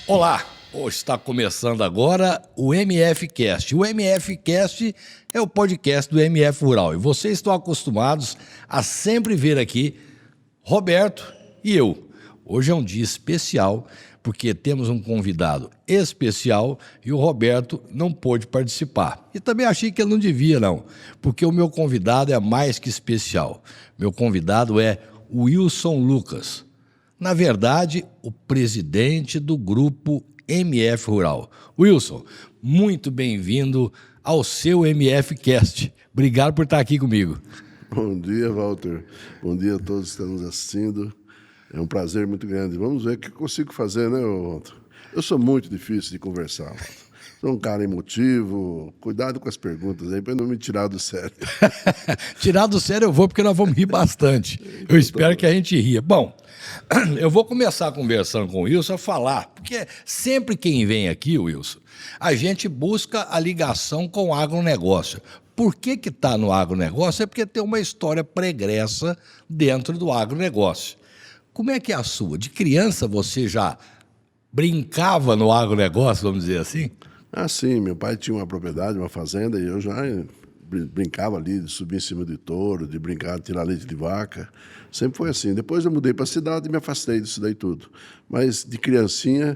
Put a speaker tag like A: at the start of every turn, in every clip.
A: Olá, hoje está começando agora o MFcast. O MFcast é o podcast do MF Rural e vocês estão acostumados a sempre ver aqui Roberto e eu. Hoje é um dia especial porque temos um convidado especial e o Roberto não pôde participar. E também achei que ele não devia não, porque o meu convidado é mais que especial. Meu convidado é Wilson Lucas. Na verdade, o presidente do grupo MF Rural. Wilson, muito bem-vindo ao seu MFcast. Obrigado por estar aqui comigo.
B: Bom dia, Walter. Bom dia a todos que estão nos assistindo. É um prazer muito grande. Vamos ver o que eu consigo fazer, né, Walter? Eu sou muito difícil de conversar, Walter. Sou um cara emotivo. Cuidado com as perguntas aí para não me tirar do sério.
A: Tirar do sério eu vou, porque nós vamos rir bastante. Eu espero que a gente ria. Bom, eu vou começar conversando com o Wilson a falar, porque sempre quem vem aqui, Wilson, a gente busca a ligação com o agronegócio. Por que está no agronegócio? É porque tem uma história pregressa dentro do agronegócio. Como é que é a sua? De criança você já brincava no agronegócio, vamos dizer assim?
B: Ah, sim. Meu pai tinha uma propriedade, uma fazenda, e eu já brincava ali de subir em cima de touro, de brincar de tirar leite de vaca. Sempre foi assim. Depois eu mudei para a cidade e me afastei disso daí tudo. Mas de criancinha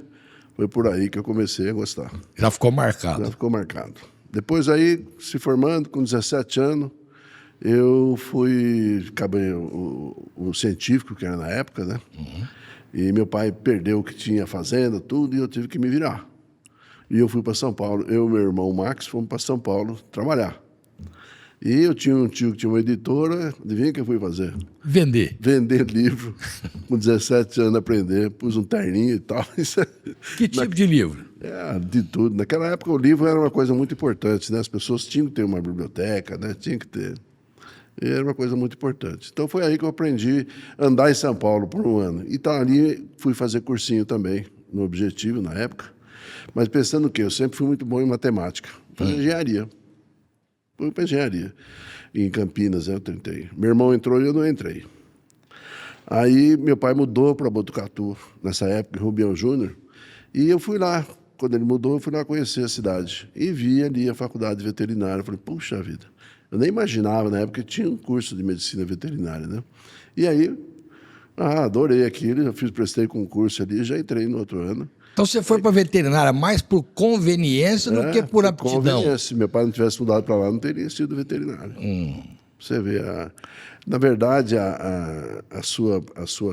B: foi por aí que eu comecei a gostar.
A: Já ficou marcado.
B: Já ficou marcado. Depois aí, se formando, com 17 anos, eu acabei o científico, que era na época, né? Uhum. E meu pai perdeu o que tinha a fazenda, tudo, e eu tive que me virar. E eu fui para São Paulo. Eu e meu irmão Max fomos para São Paulo trabalhar. E eu tinha um tio que tinha uma editora, adivinha o que eu fui fazer?
A: Vender.
B: Vender livro. Com 17 anos aprender, pus um terninho e tal.
A: Que tipo de livro?
B: De tudo. Naquela época o livro era uma coisa muito importante, né? As pessoas tinham que ter uma biblioteca, né? Tinha que ter. E era uma coisa muito importante. Então foi aí que eu aprendi a andar em São Paulo por um ano. E tá ali fui fazer cursinho também, no Objetivo, na época. Mas pensando o quê? Eu sempre fui muito bom em matemática. Fazer engenharia. Fui para engenharia. Em Campinas, eu tentei. Meu irmão entrou e eu não entrei. Aí meu pai mudou para Botucatu, nessa época, em Rubião Júnior. E eu fui lá. Quando ele mudou, eu fui lá conhecer a cidade. E vi ali a faculdade veterinária. Falei, puxa vida. Eu nem imaginava, na época, que tinha um curso de medicina veterinária, né? E aí, adorei aquilo. Eu prestei concurso ali e já entrei no outro ano.
A: Então você foi para a veterinária mais por conveniência do que por aptidão?
B: Conveniência. Se meu pai não tivesse mudado para lá, não teria sido veterinário. Você vê, na verdade, a sua,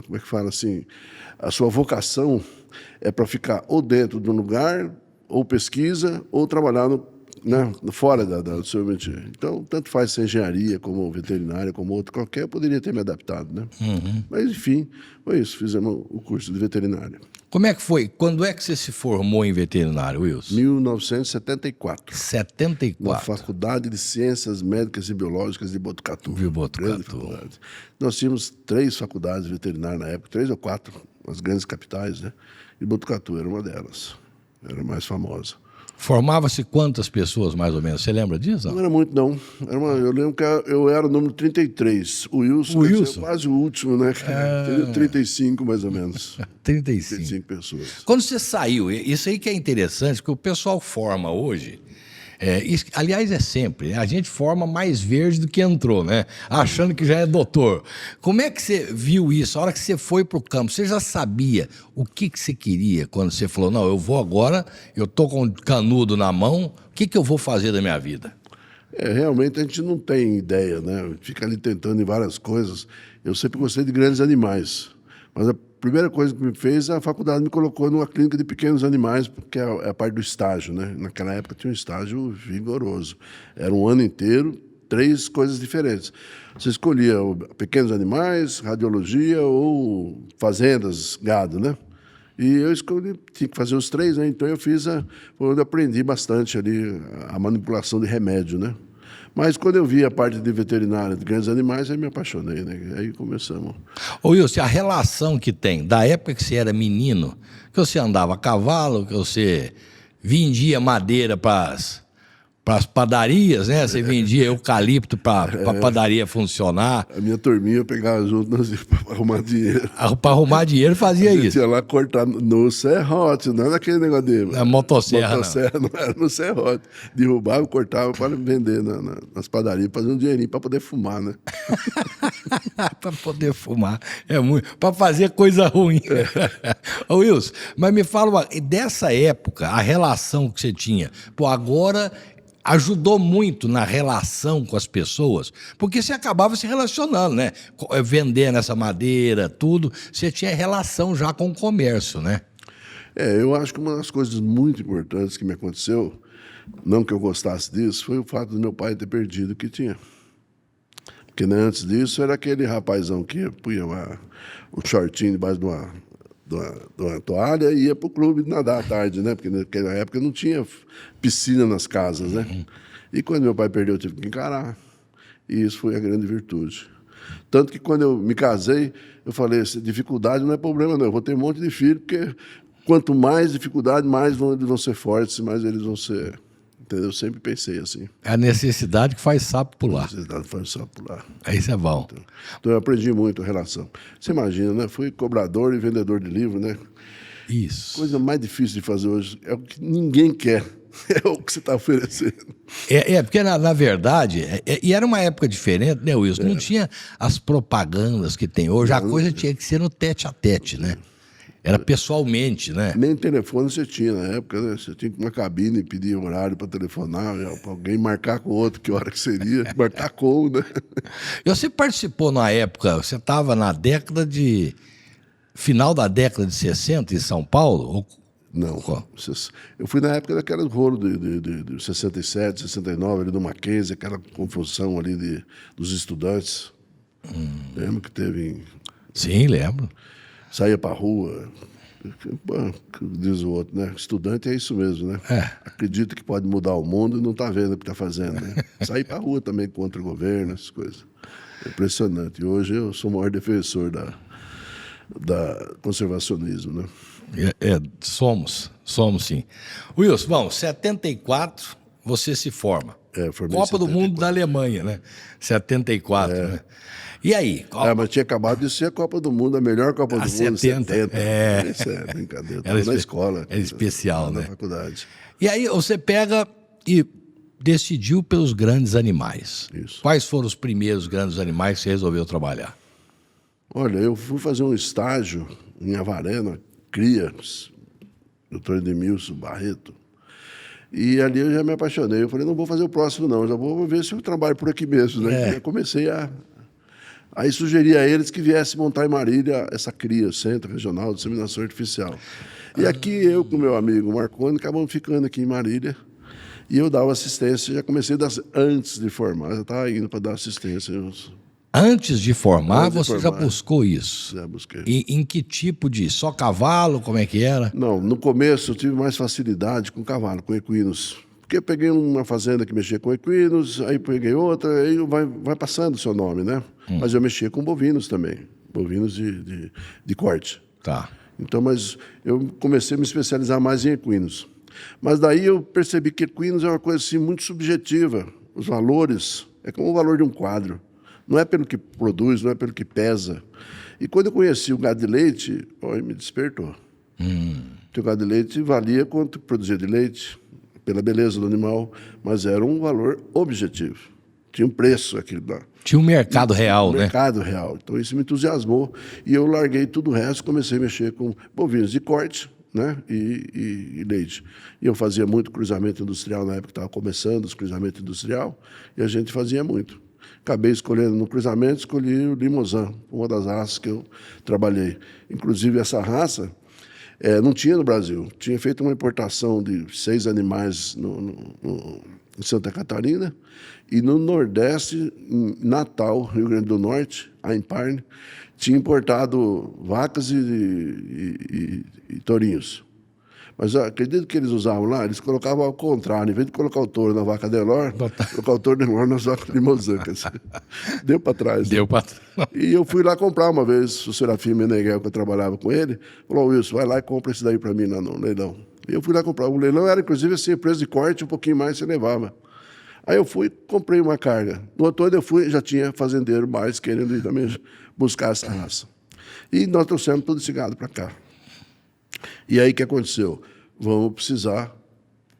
B: como é que fala assim, a sua vocação é para ficar ou dentro de um lugar, ou pesquisa, ou trabalhar fora do seu métier. Então, tanto faz ser engenharia, como veterinária, como outro qualquer, eu poderia ter me adaptado, né? Uhum. Mas, enfim, foi isso. Fizemos o curso de veterinária.
A: Como é que foi? Quando é que você se formou em veterinário, Wilson?
B: 1974.
A: 74?
B: Na Faculdade de Ciências Médicas e Biológicas de Botucatu.
A: Botucatu.
B: Nós tínhamos 3 faculdades veterinárias na época, 3 ou 4, as grandes capitais, né? E Botucatu era uma delas. Era a mais famosa.
A: Formava-se quantas pessoas, mais ou menos? Você lembra disso?
B: Não era muito, não. Eu lembro que eu era o número 33. O Wilson? Quase o último, né? Teria 35, mais ou menos. 35 pessoas.
A: Quando você saiu, isso aí que é interessante, porque o pessoal forma hoje... aliás, é sempre, a gente forma mais verde do que entrou, né? Achando que já é doutor. Como é que você viu isso? A hora que você foi para o campo, você já sabia o que você queria quando você falou, não, eu vou agora, eu estou com o canudo na mão, o que eu vou fazer da minha vida?
B: Realmente a gente não tem ideia, né? Fica ali tentando em várias coisas. Eu sempre gostei de grandes animais, mas a primeira coisa que me fez, a faculdade me colocou numa clínica de pequenos animais, porque é a parte do estágio, né? Naquela época tinha um estágio vigoroso. Era um ano inteiro, 3 coisas diferentes. Você escolhia pequenos animais, radiologia ou fazendas, gado, né? E eu escolhi, tinha que fazer os 3, né? Então eu foi onde eu aprendi bastante ali a manipulação de remédio, né? Mas quando eu vi a parte de veterinária de grandes animais, aí me apaixonei, né? Aí começamos.
A: Ô Wilson, a relação que tem da época que você era menino, que você andava a cavalo, que você vendia madeira para para as padarias, né? Você vendia eucalipto para a padaria funcionar.
B: A minha turminha pegava junto nós ia pra arrumar dinheiro.
A: Para arrumar dinheiro fazia
B: A gente
A: isso.
B: ia lá cortar no serrote, não era aquele negócio de...
A: Na motosserra,
B: não era no serrote. Derrubava, cortava para vender nas padarias, fazer um dinheirinho para poder fumar, né?
A: Para poder fumar. É muito. Para fazer coisa ruim. Ô, Wilson, mas me fala, dessa época, a relação que você tinha. Pô, agora ajudou muito na relação com as pessoas, porque você acabava se relacionando, né? Vendendo essa madeira, tudo. Você tinha relação já com o comércio, né?
B: Eu acho que uma das coisas muito importantes que me aconteceu, não que eu gostasse disso, foi o fato do meu pai ter perdido o que tinha. Porque né, antes disso era aquele rapazão que punha o shortinho debaixo de uma toalha e ia para o clube nadar à tarde, né? Porque naquela época não tinha piscina nas casas, né? Uhum. E quando meu pai perdeu, eu tive que encarar. E isso foi a grande virtude. Tanto que quando eu me casei, eu falei, dificuldade não é problema não, eu vou ter um monte de filho, porque quanto mais dificuldade, mais eles vão ser fortes, mais eles vão ser... Entendeu? Eu sempre pensei assim.
A: É a necessidade que faz sapo pular.
B: A necessidade que faz sapo pular.
A: Isso é bom.
B: Então eu aprendi muito a relação. Você imagina, né? Fui cobrador e vendedor de livro, né?
A: Isso.
B: Coisa mais difícil de fazer hoje. É o que ninguém quer. É o que você está oferecendo.
A: Porque na verdade, e era uma época diferente, né, Wilson? Não tinha as propagandas que tem hoje. A coisa tinha que ser no tete a tete, né? Era pessoalmente, né?
B: Nem telefone você tinha na época, né? Você tinha que ir uma cabine e pedir horário para telefonar, para alguém marcar com o outro que hora que seria, marcar com, né?
A: E você participou na época, você estava na final da década de 60 em São Paulo?
B: Não. Eu fui na época daquela rolo de 67, 69, ali do Mackenzie, aquela confusão ali dos estudantes. Lembra que teve...
A: Sim, lembro.
B: Saía para a rua, diz o outro, né? Estudante é isso mesmo, né? Acredita que pode mudar o mundo e não está vendo o que está fazendo, né? Sair para a rua também contra o governo, essas coisas. É impressionante. E hoje eu sou o maior defensor da conservacionismo, né?
A: Somos sim. Wilson, bom, 74 você se forma.
B: Formei
A: Copa do Mundo da Alemanha, né? 74, né? E aí?
B: Mas tinha acabado de ser a Copa do Mundo, a melhor Copa do Mundo, 70. Isso é brincadeira. Era na escola.
A: Era especial, né?
B: Na faculdade.
A: E aí você pega e decidiu pelos grandes animais.
B: Isso.
A: Quais foram os primeiros grandes animais que você resolveu trabalhar?
B: Olha, eu fui fazer um estágio em Avaré, na CRIA, Dr. Edmilson Barreto. E ali eu já me apaixonei. Eu falei, não vou fazer o próximo, não. Já vou ver se eu trabalho por aqui mesmo, né? E eu comecei Aí sugeri a eles que viessem montar em Marília essa CRIA, Centro Regional de Disseminação Artificial. E aqui eu com meu amigo Marconi acabamos ficando aqui em Marília e eu dava assistência, já comecei antes de formar, já estava indo para dar assistência.
A: Antes de formar, você já buscou isso?
B: Já busquei.
A: E em que tipo de... Só cavalo, como é que era?
B: Não, no começo eu tive mais facilidade com cavalo, com equinos. Porque eu peguei uma fazenda que mexia com equinos, aí peguei outra, aí vai passando o seu nome, né? Mas eu mexia com bovinos também, bovinos de corte.
A: Tá.
B: Então, mas eu comecei a me especializar mais em equinos. Mas daí eu percebi que equinos é uma coisa assim, muito subjetiva. Os valores, é como o valor de um quadro. Não é pelo que produz, não é pelo que pesa. E quando eu conheci o gado de leite, me despertou. Porque o gado de leite valia quanto produzia de leite, pela beleza do animal, mas era um valor objetivo. Tinha um preço aquilo lá.
A: Tinha um mercado real, né?
B: Mercado real. Então isso me entusiasmou e eu larguei tudo o resto, comecei a mexer com bovinos de corte, né? E leite. E eu fazia muito cruzamento industrial na época que estava começando os cruzamentos industrial e a gente fazia muito. Acabei escolhendo no cruzamento, escolhi o Limousin, uma das raças que eu trabalhei. Inclusive essa raça não tinha no Brasil. Tinha feito uma importação de 6 animais em Santa Catarina e no Nordeste, em Natal, Rio Grande do Norte, a Imparne, tinha importado vacas e tourinhos. Mas eu acredito que eles usavam lá, eles colocavam ao contrário. Em vez de colocar o touro na vaca Delor, colocar o touro Delor nas vacas Limousin. Deu para trás.
A: Deu para trás.
B: E eu fui lá comprar uma vez, o Serafim Meneghel, que eu trabalhava com ele, falou, Wilson, vai lá e compra esse daí para mim no leilão. E eu fui lá comprar. O leilão era, inclusive, assim, preço de corte, um pouquinho mais você levava. Aí eu fui, comprei uma carga. No outro ano eu fui, já tinha fazendeiro mais querendo ir também buscar essa raça. E nós trouxemos todo esse gado para cá. E aí o que aconteceu? Vamos precisar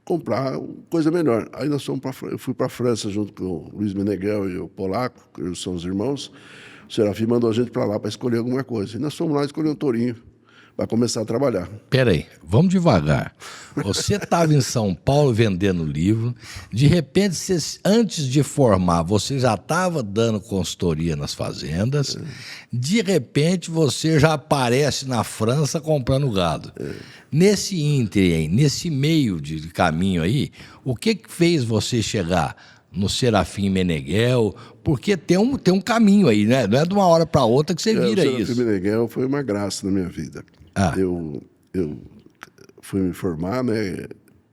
B: comprar coisa melhor. Aí eu fui para a França junto com o Luiz Meneghel e o Polaco, que são os irmãos. O Serafim mandou a gente para lá para escolher alguma coisa. E nós fomos lá escolher um tourinho para começar a trabalhar.
A: Peraí, vamos devagar. Você estava em São Paulo vendendo livro, de repente, antes de formar, você já estava dando consultoria nas fazendas, de repente você já aparece na França comprando gado. Nesse ínter aí, nesse meio de caminho aí, o que fez você chegar no Serafim Meneghel? Porque tem um caminho aí, né? Não é de uma hora para outra que você vira isso.
B: O Serafim Meneghel foi uma graça na minha vida. Eu fui me formar, né?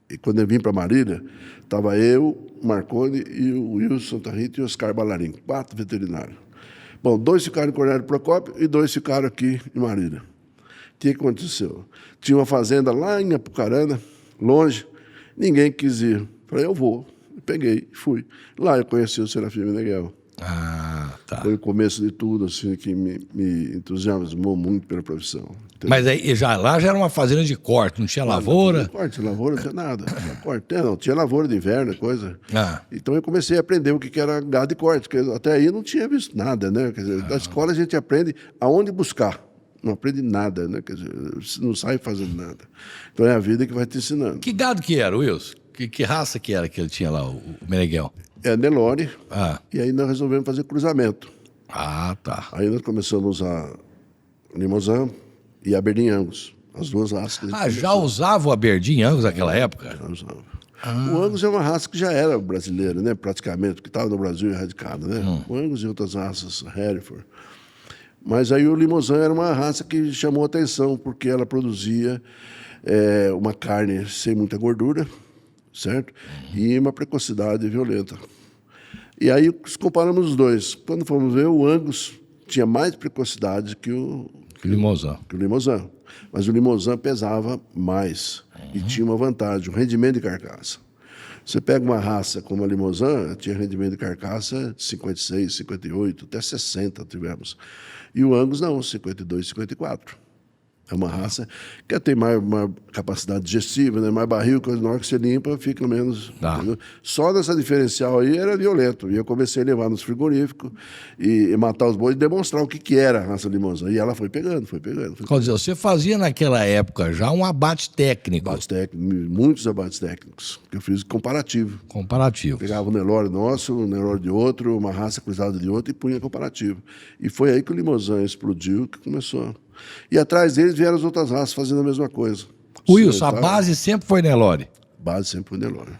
B: E quando eu vim para Marília, estava eu, Marconi e o Wilson Santa Rita e o Oscar Ballarin, 4 veterinários. Bom, 2 ficaram em Cornélio Procópio e 2 ficaram aqui em Marília. O que aconteceu? Tinha uma fazenda lá em Apucarana, longe, ninguém quis ir. Falei, eu vou. Peguei e fui. Lá eu conheci o Serafim Meneghel.
A: Ah, tá.
B: Foi o começo de tudo, assim, que me entusiasmou muito pela profissão. Entendeu?
A: Mas aí, lá já era uma fazenda de corte, não tinha lavoura?
B: Não, corte, lavoura, não tinha nada. Tinha lavoura de inverno, coisa.
A: Ah.
B: Então eu comecei a aprender o que era gado de corte, porque até aí eu não tinha visto nada, né? Quer dizer, da escola a gente aprende aonde buscar. Não aprende nada, né? Quer dizer, não sai fazendo nada. Então é a vida que vai te ensinando.
A: Que gado que era, Wilson? Que raça que era que ele tinha lá, o Meneghel?
B: É Nelore.
A: Ah.
B: E aí nós resolvemos fazer cruzamento.
A: Ah, tá.
B: Aí nós começamos a usar Limousin e Aberdeen Angus, as 2 raças que a gente
A: Já usava o Aberdeen Angus naquela época?
B: Já usava. O Angus é uma raça que já era brasileira, né? Praticamente, que estava no Brasil erradicada, né? O Angus e outras raças, Hereford. Mas aí o Limousin era uma raça que chamou atenção, porque ela produzia uma carne sem muita gordura, certo? E uma precocidade violenta. E aí comparamos os dois. Quando fomos ver, o Angus tinha mais precocidade que o
A: Limousin.
B: Mas o Limousin pesava mais e tinha uma vantagem, o rendimento de carcaça. Você pega uma raça como a Limousin, tinha rendimento de carcaça de 56, 58, até 60 tivemos. E o Angus não, 52, 54. É uma raça que tem mais capacidade digestiva, né? Mais barril, coisa na hora que você limpa, fica menos. Entendeu? Só nessa diferencial aí era violento. E eu comecei a levar nos frigoríficos e matar os bois e demonstrar o que era a raça Limousin. E ela foi pegando.
A: Quer dizer, você fazia naquela época já um abate técnico.
B: Muitos abates técnicos, que eu fiz comparativo. Pegava o Nelore nosso, o Nelore de outro, uma raça cruzada de outro e punha comparativo. E foi aí que o Limousin explodiu, que começou. E atrás deles vieram as outras raças fazendo a mesma coisa.
A: Wilson, a base sempre foi Nelore?
B: Base sempre foi Nelore.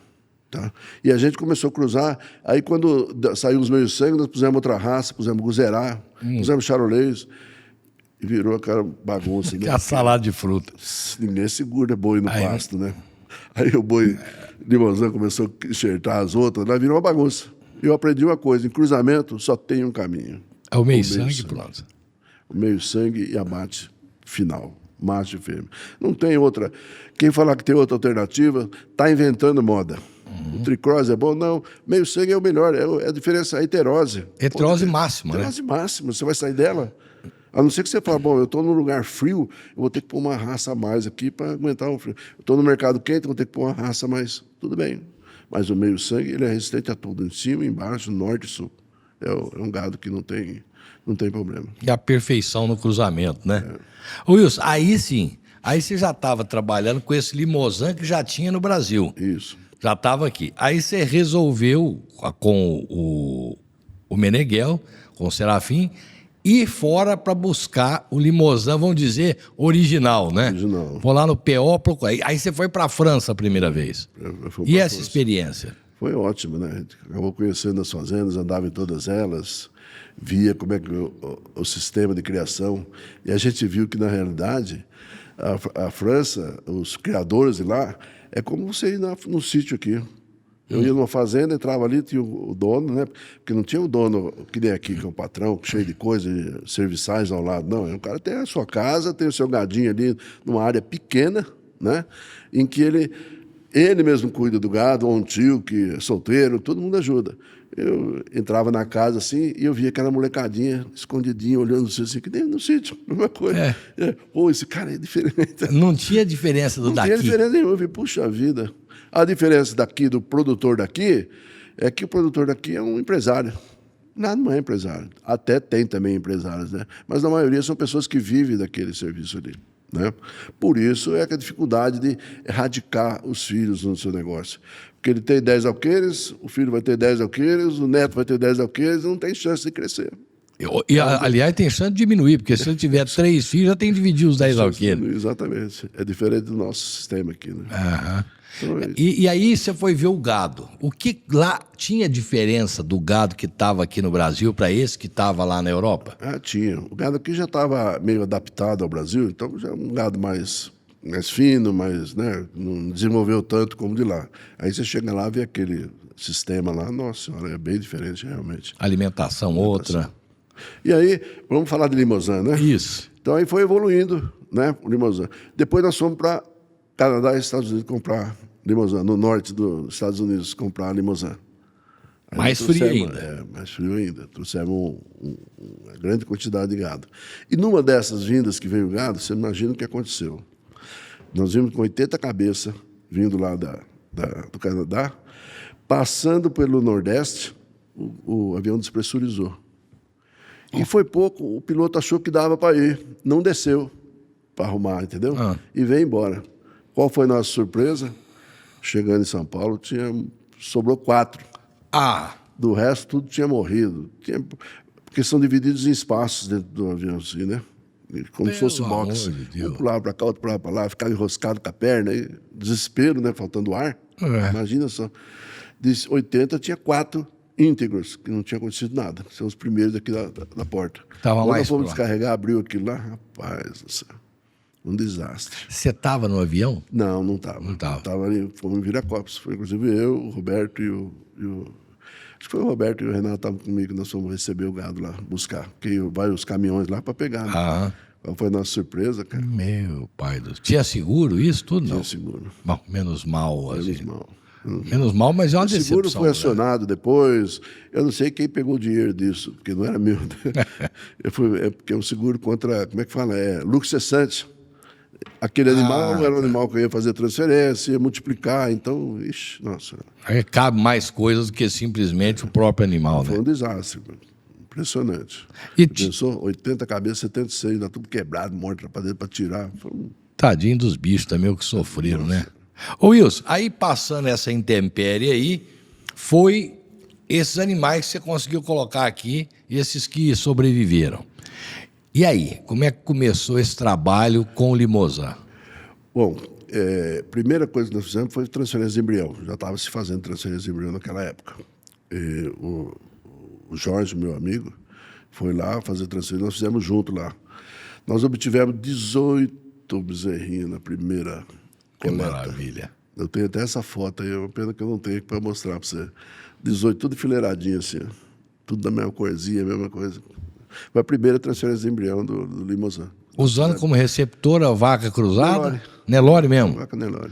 B: Tá? E a gente começou a cruzar. Aí, quando saiu os meios sangue, nós pusemos outra raça, pusemos Guzerá, pusemos Charolês. E virou aquela bagunça.
A: Que é a salada de fruta.
B: Ninguém segura boi no pasto, né? Aí o boi Limousin começou a enxertar as outras, lá virou uma bagunça. Eu aprendi uma coisa: em cruzamento só tem um caminho.
A: É o meio sangue, pronto.
B: O meio sangue e abate final, macho e fêmea. Não tem outra. Quem falar que tem outra alternativa está inventando moda. O tricross é bom? Não. Meio sangue é o melhor. É a diferença, a heterose.
A: Heterose máxima, né?
B: Heterose máxima. Você vai sair dela. A não ser que você fale, bom, eu estou num lugar frio, eu vou ter que pôr uma raça a mais aqui para aguentar o frio. Eu estou no mercado quente, vou ter que pôr uma raça a mais. Tudo bem. Mas o meio sangue, ele é resistente a tudo. Em cima, embaixo, norte e sul. É um gado que não tem problema.
A: E a perfeição no cruzamento, né? Wilson, aí sim, aí você já estava trabalhando com esse Limousin que já tinha no Brasil.
B: Isso.
A: Já estava aqui. Aí você resolveu, com o Meneghel, com o Serafim, ir fora para buscar o Limousin, vamos dizer, original, né?
B: Original.
A: Vou lá no PO procurar. Aí você foi para a França a primeira vez. E essa experiência?
B: Foi ótimo, né? A gente acabou conhecendo as fazendas, andava em todas elas, via como é que o sistema de criação. E a gente viu que, na realidade, a França, os criadores de lá, é como você ir no sítio aqui. Eu ia numa fazenda, entrava ali, tinha o dono, né? Porque não tinha o dono que nem aqui, que é o patrão, cheio de coisas, serviçais ao lado. Não, o cara tem a sua casa, tem o seu gadinho ali numa área pequena, né? Em que ele Ele mesmo cuida do gado, ou um tio que é solteiro, todo mundo ajuda. Eu entrava na casa assim e eu via aquela molecadinha escondidinha, olhando assim, que nem no sítio, mesma coisa. Pô, esse cara é diferente.
A: Não tinha diferença do daqui.
B: Não tinha diferença nenhuma. Eu vi, puxa vida. A diferença daqui, do produtor daqui, é que o produtor daqui é um empresário. Não é empresário. Até tem também empresários, né? Mas na maioria são pessoas que vivem daquele serviço ali. Né? Por isso é que a dificuldade de erradicar os filhos no seu negócio. Porque ele tem 10 alqueires, o filho vai ter 10 alqueires, o neto vai ter 10 alqueires, não tem chance de crescer.
A: Aliás, tem chance de diminuir, porque se ele tiver 3 filhos, já tem que dividir os 10 alqueires.
B: Exatamente. É diferente do nosso sistema aqui. Né?
A: Então, e aí você foi ver o gado. O que lá tinha diferença do gado que estava aqui no Brasil para esse que estava lá na Europa?
B: Tinha. O gado aqui já estava meio adaptado ao Brasil, então já é um gado mais fino, mas né, não desenvolveu tanto como de lá. Aí você chega lá e vê aquele sistema lá, nossa senhora, é bem diferente realmente.
A: Alimentação outra.
B: E aí, vamos falar de Limousin, né?
A: Isso.
B: Então aí foi evoluindo, né, o Limousin. Depois nós fomos para Canadá e Estados Unidos comprar Limousin, no norte dos Estados Unidos comprar Limousin.
A: Mais frio ainda.
B: Mais frio ainda. Trouxemos uma grande quantidade de gado. E numa dessas vindas que veio o gado, você imagina o que aconteceu. Nós vimos com 80 cabeças vindo lá do Canadá, passando pelo Nordeste, o avião despressurizou. E foi pouco, o piloto achou que dava para ir, não desceu para arrumar, entendeu? E veio embora. Qual foi a nossa surpresa? Chegando em São Paulo, sobrou 4. Do resto, tudo tinha morrido. Porque são divididos em espaços dentro do avião, assim, né? Como se fosse boxe. Um pulava para cá, outro pulava para lá, ficava enroscado com a perna. Aí, desespero, né? Faltando ar. Imagina só. De 80, tinha 4 íntegros, que não tinha acontecido nada. São os primeiros aqui da porta.
A: Quando
B: nós fomos descarregar, abriu aquilo lá, rapaz do céu. Um desastre.
A: Você estava no avião?
B: Não estava. Não estava. Estava ali, fomos em Viracopos. Foi inclusive eu, o Roberto e o acho que foi o Roberto e o Renato estavam comigo. Nós fomos receber o gado lá, buscar. Porque vai os caminhões lá para pegar. Né? Qual foi a nossa surpresa, cara?
A: Meu pai do céu. Tinha seguro isso tudo? Não?
B: Tinha seguro.
A: Bom, menos mal.
B: Menos
A: mal, mas é uma decepção.
B: O seguro foi acionado depois. Eu não sei quem pegou o dinheiro disso, porque não era meu. Porque é um seguro contra, como é que fala? Lucro cessante. Aquele animal era um animal que eu ia fazer transferência, ia multiplicar, então, nossa.
A: Aí cabe mais coisas do que simplesmente o próprio animal,
B: Foi
A: né?
B: um desastre, impressionante.
A: E
B: pensou, 80 cabeças, 76, dá tudo quebrado, morto para dentro para tirar.
A: Tadinho dos bichos também, o que sofreram, né? Ô Wilson, aí passando essa intempérie aí, foi esses animais que você conseguiu colocar aqui, esses que sobreviveram. E aí, como é que começou esse trabalho com o Limousin?
B: Bom, primeira coisa que nós fizemos foi transferência de embrião. Já estava se fazendo transferência de embrião naquela época. O Jorge, meu amigo, foi lá fazer transferência, nós fizemos junto lá. Nós obtivemos 18 bezerrinhos na primeira coleta.
A: Que maravilha.
B: Eu tenho até essa foto aí, é uma pena que eu não tenho para mostrar para você. 18, tudo enfileiradinho assim, tudo da mesma corzinha, a mesma coisa. Foi a primeira transferência de embrião do Limousin.
A: Usando como receptor a vaca cruzada? Nelore mesmo?
B: Vaca Nelore.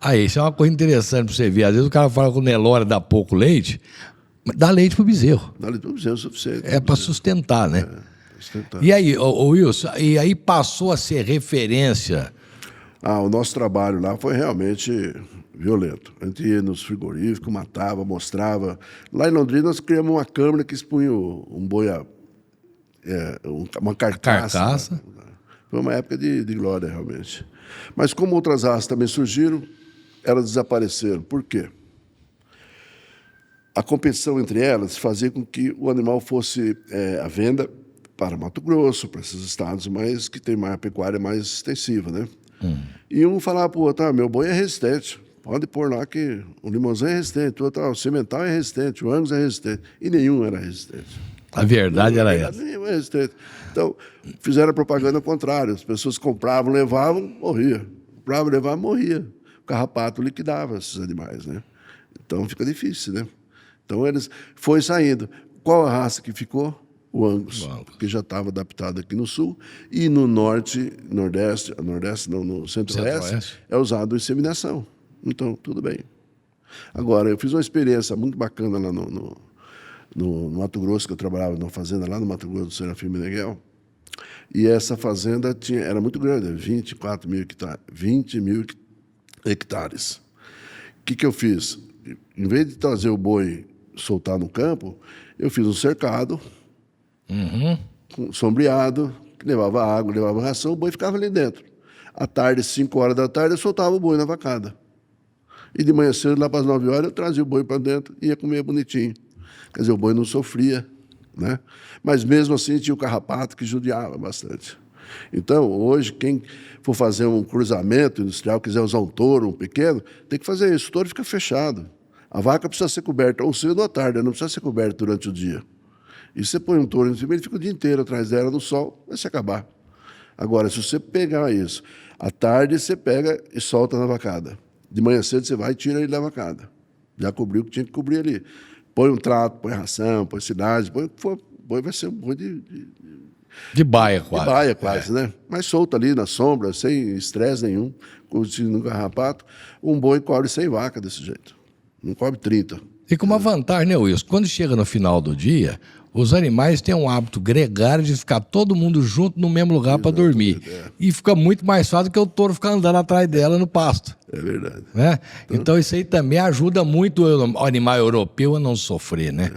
A: Aí, isso é uma coisa interessante para você ver. Às vezes o cara fala que o Nelore dá pouco leite, mas dá leite para o bezerro.
B: Dá leite para o bezerro, é o suficiente.
A: É para sustentar, né? Sustentar. E aí, Wilson, e aí passou a ser referência...
B: O nosso trabalho lá foi realmente violento. A gente ia nos frigoríficos, matava, mostrava. Lá em Londrina nós criamos uma câmara que expunha um boi... uma carcaça. Foi uma época de glória, realmente. Mas como outras raças também surgiram, elas desapareceram. Por quê? A competição entre elas fazia com que o animal fosse à venda para Mato Grosso, para esses estados mais que tem mais pecuária mais extensiva, né? E um falava para o outro, meu boi é resistente, pode pôr lá que o Limousin é resistente, o outro, o Cimental é resistente, o Angus é resistente. E nenhum era resistente.
A: A verdade era essa.
B: Nenhum era resistente. Então, fizeram a propaganda ao contrário. As pessoas compravam, levavam, morria. Compravam, levavam, morria. O carrapato liquidava esses animais, né? Então, fica difícil, né? Então, eles foi saindo. Qual a raça que ficou? O Angus, que já estava adaptado aqui no sul. E no norte, nordeste não, no centro-oeste, é usado inseminação. Então, tudo bem. Agora, eu fiz uma experiência muito bacana lá no Mato Grosso, que eu trabalhava numa fazenda lá no Mato Grosso do Serafim Meneghel. E essa fazenda era muito grande, 24 mil hectares. 20 mil hectares. O que eu fiz? Em vez de trazer o boi soltar no campo, eu fiz um cercado, sombreado, que levava água, levava ração, o boi ficava ali dentro. À tarde, 5 horas da tarde, eu soltava o boi na vacada. E de manhã cedo, lá para as 9 horas, eu trazia o boi para dentro e ia comer bonitinho. Quer dizer, o boi não sofria, né? Mas mesmo assim tinha o carrapato que judiava bastante. Então, hoje, quem for fazer um cruzamento industrial, quiser usar um touro, um pequeno, tem que fazer isso. O touro fica fechado. A vaca precisa ser coberta ou cedo ou à tarde, não precisa ser coberta durante o dia. E você põe um touro em cima, ele fica o dia inteiro atrás dela no sol, vai se acabar. Agora, se você pegar isso, à tarde você pega e solta na vacada. De manhã cedo você vai e tira ele da vacada. Já cobriu o que tinha que cobrir ali. Põe um trato, põe ração, põe cidade, põe o que for. Boi vai ser um boi
A: De baia, quase.
B: de baia, quase, né? Mas solto ali na sombra, sem estresse nenhum, curtindo no carrapato. Um boi cobre 100 vacas desse jeito. Não cobre 30.
A: E com uma vantagem, né, Wilson? Quando chega no final do dia, os animais têm um hábito gregário de ficar todo mundo junto no mesmo lugar para dormir. E fica muito mais fácil do que o touro ficar andando atrás dela no pasto.
B: É verdade.
A: Né? Então isso aí também ajuda muito o animal europeu a não sofrer, né?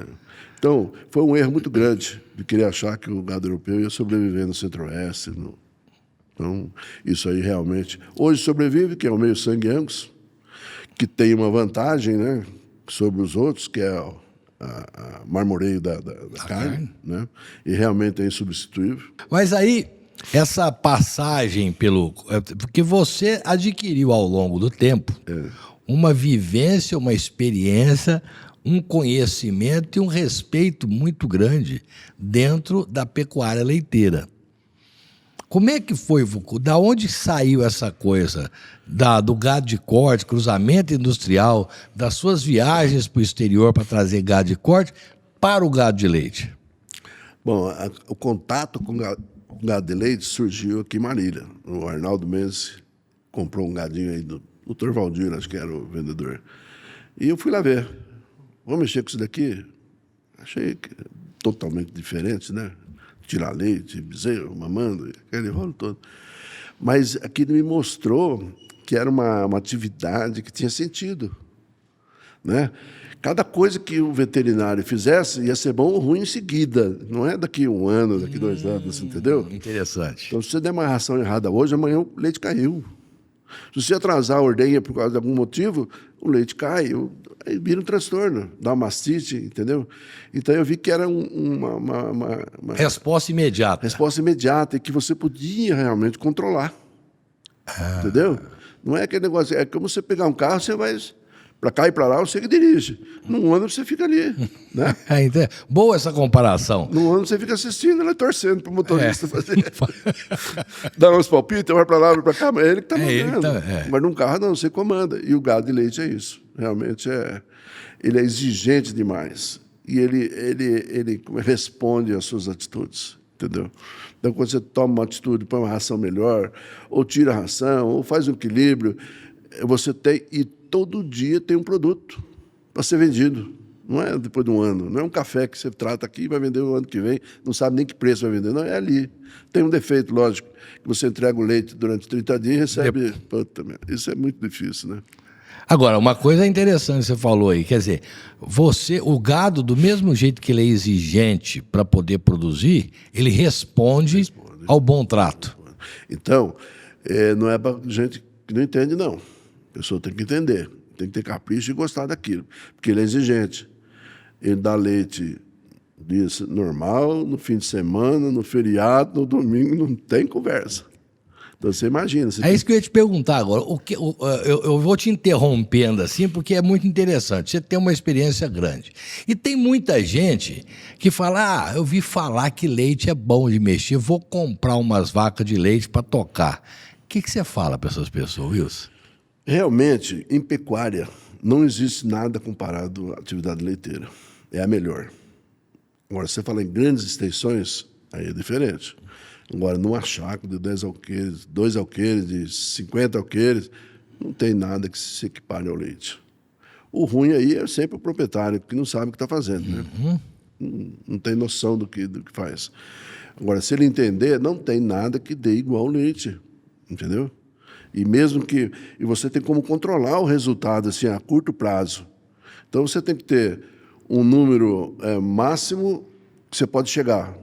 B: Então, foi um erro muito grande de querer achar que o gado europeu ia sobreviver no Centro-Oeste. Então, isso aí realmente... Hoje sobrevive, que é o meio-sangue Angus, que tem uma vantagem, né, sobre os outros, que é a marmoreio da carne, né? E realmente é insubstituível.
A: Mas aí, essa passagem pelo... Porque você adquiriu ao longo do tempo uma vivência, uma experiência, um conhecimento e um respeito muito grande dentro da pecuária leiteira. Como é que foi, Vuco? Da onde saiu essa coisa do gado de corte, cruzamento industrial, das suas viagens para o exterior para trazer gado de corte para o gado de leite?
B: Bom, o contato com o gado de leite surgiu aqui em Marília. O Arnaldo Mendes comprou um gadinho aí do Dr. Valdir, acho que era o vendedor. E eu fui lá ver. Vamos mexer com isso daqui? Achei totalmente diferente, né? Tirar leite, bezerro, mamando, aquele rolo todo. Mas aquilo me mostrou que era uma atividade que tinha sentido, né? Cada coisa que o veterinário fizesse ia ser bom ou ruim em seguida. Não é daqui 1 ano, daqui 2 anos, entendeu?
A: Interessante.
B: Então, se você der uma ração errada hoje, amanhã o leite caiu. Se você atrasar a ordenha por causa de algum motivo, o leite cai, aí vira um transtorno, dá uma mastite, entendeu? Então eu vi que era uma
A: resposta imediata.
B: Resposta imediata e que você podia realmente controlar. Entendeu? Não é aquele negócio, é como você pegar um carro, você vai para cá e para lá, você que dirige. Num ano você fica ali, né?
A: Boa essa comparação.
B: Num ano você fica assistindo, né, torcendo para o motorista fazer. Dá uns palpites, vai para lá, vai para cá, mas é ele que está mandando. Mas num carro não, você comanda. E o gado de leite é isso. Realmente ele é exigente demais. E ele responde às suas atitudes, entendeu? Então, quando você toma uma atitude, põe uma ração melhor, ou tira a ração, ou faz um equilíbrio, você tem... E todo dia tem um produto para ser vendido. Não é depois de 1 ano. Não é um café que você trata aqui e vai vender no ano que vem, não sabe nem que preço vai vender. Não, é ali. Tem um defeito, lógico, que você entrega o leite durante 30 dias e recebe... Puta, isso é muito difícil, né?
A: Agora, uma coisa interessante que você falou aí, quer dizer, o gado, do mesmo jeito que ele é exigente para poder produzir, ele responde ao bom trato.
B: Então, não é para gente que não entende, não. A pessoa tem que entender, tem que ter capricho e gostar daquilo, porque ele é exigente. Ele dá leite dia normal, no fim de semana, no feriado, no domingo, não tem conversa. Então você imagina.
A: Isso que eu ia te perguntar agora. Eu vou te interrompendo assim, porque é muito interessante. Você tem uma experiência grande. E tem muita gente que fala, eu vi falar que leite é bom de mexer, vou comprar umas vacas de leite para tocar. O que você fala para essas pessoas, Wilson?
B: Realmente, em pecuária, não existe nada comparado à atividade leiteira. É a melhor. Agora, você fala em grandes extensões, aí é diferente. Agora, numa chácara de 10 alqueires, 2 alqueires, de 50 alqueires, Não tem nada que se equipare ao leite. O ruim aí é sempre o proprietário, que não sabe o que está fazendo, né? Não tem noção do que faz. Agora, se ele entender, não tem nada que dê igual ao leite, entendeu? E mesmo que... E você tem como controlar o resultado, assim, a curto prazo. Então, você tem que ter um número máximo que você pode chegar.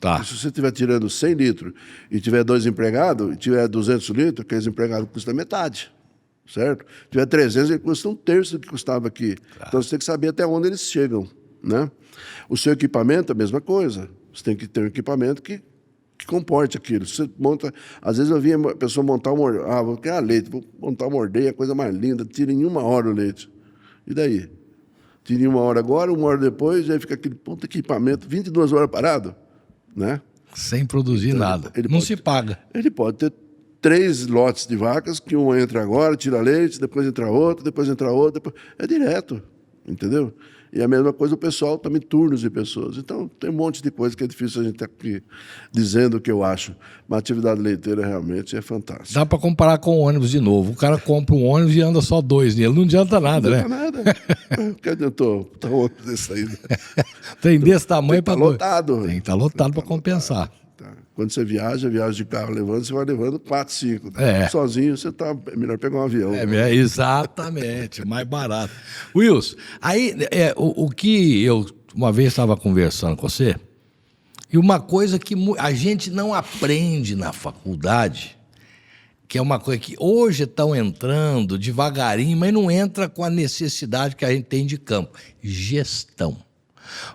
A: Tá.
B: E se você estiver tirando 100 litros e tiver 2 empregados, e tiver 200 litros, aqueles empregados custam metade, certo? Se tiver 300, ele custa um terço do que custava aqui. Tá. Então, você tem que saber até onde eles chegam, né? O seu equipamento é a mesma coisa. Você tem que ter um equipamento que comporte aquilo. Você monta... Às vezes eu via a pessoa montar uma ordenha. Ah, vou criar leite, vou montar uma ordenha, a coisa mais linda, tira em 1 hora o leite. E daí? Tira em 1 hora agora, 1 hora depois, aí fica aquele ponto equipamento, 22 horas parado, né?
A: Sem produzir
B: Então,
A: nada. Não se paga.
B: Ele pode ter 3 lotes de vacas, que uma entra agora, tira leite, depois entra outra, depois entra outra. Depois... É direto, entendeu? E a mesma coisa o pessoal, também turnos de pessoas. Então, tem um monte de coisa que é difícil a gente estar aqui dizendo o que eu acho. Mas a atividade leiteira realmente é fantástica.
A: Dá para comparar com o ônibus de novo. O cara compra um ônibus e anda só 2 nele. Não adianta nada, né?
B: Não adianta nada. O que adiantou? Tá outro desse aí.
A: Tem desse tamanho para...
B: Tá lotado.
A: Tem que estar lotado para compensar.
B: Tá. Quando você viaja de carro levando, você vai levando 4, 5.
A: É.
B: Sozinho, é melhor pegar um avião.
A: Exatamente, mais barato. Wilson, aí o que eu uma vez estava conversando com você, e uma coisa que a gente não aprende na faculdade, que é uma coisa que hoje estão entrando devagarinho, mas não entra com a necessidade que a gente tem de campo: gestão.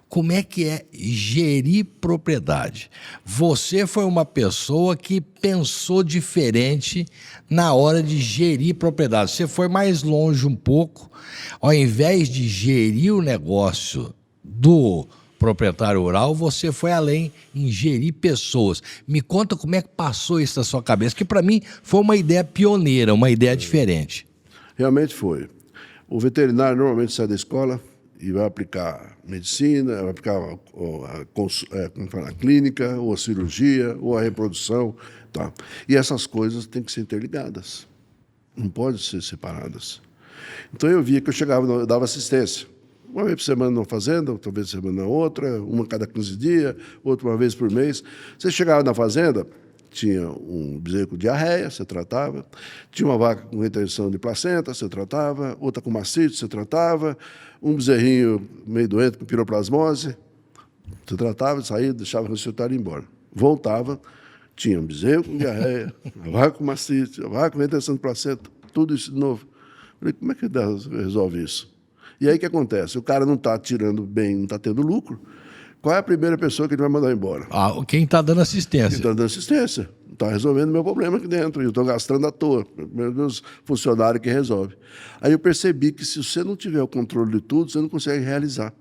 A: Como é que é gerir propriedade? Você foi uma pessoa que pensou diferente na hora de gerir propriedade. Você foi mais longe um pouco. Ao invés de gerir o negócio do proprietário rural, você foi além em gerir pessoas. Me conta como é que passou isso na sua cabeça, que para mim foi uma ideia pioneira, uma ideia diferente.
B: Realmente foi. O veterinário normalmente sai da escola e vai aplicar medicina, vai aplicar a clínica, ou a cirurgia, ou a reprodução. Tá. E essas coisas têm que ser interligadas, não podem ser separadas. Então eu via que eu dava assistência. Uma vez por semana numa fazenda, outra vez por semana na outra, uma cada 15 dias, outra uma vez por mês. Você chegava na fazenda, tinha um bezerro com diarreia, você tratava. Tinha uma vaca com retenção de placenta, você tratava. Outra com mastite, você tratava. Um bezerrinho meio doente com piroplasmose, você tratava, saía, deixava o ressuscitar e ia embora. Voltava, tinha um bezerro com diarreia, a vaca com mastite, a vaca com retenção de placenta, tudo isso de novo. Falei, como é que resolve isso? E aí o que acontece? O cara não está tirando bem, não está tendo lucro. Qual é a primeira pessoa que ele vai mandar embora?
A: Quem está dando assistência.
B: Quem está dando assistência. Não está resolvendo o meu problema aqui dentro. Eu estou gastando à toa. Meus funcionários que resolvem. Aí eu percebi que se você não tiver o controle de tudo, você não consegue realizar.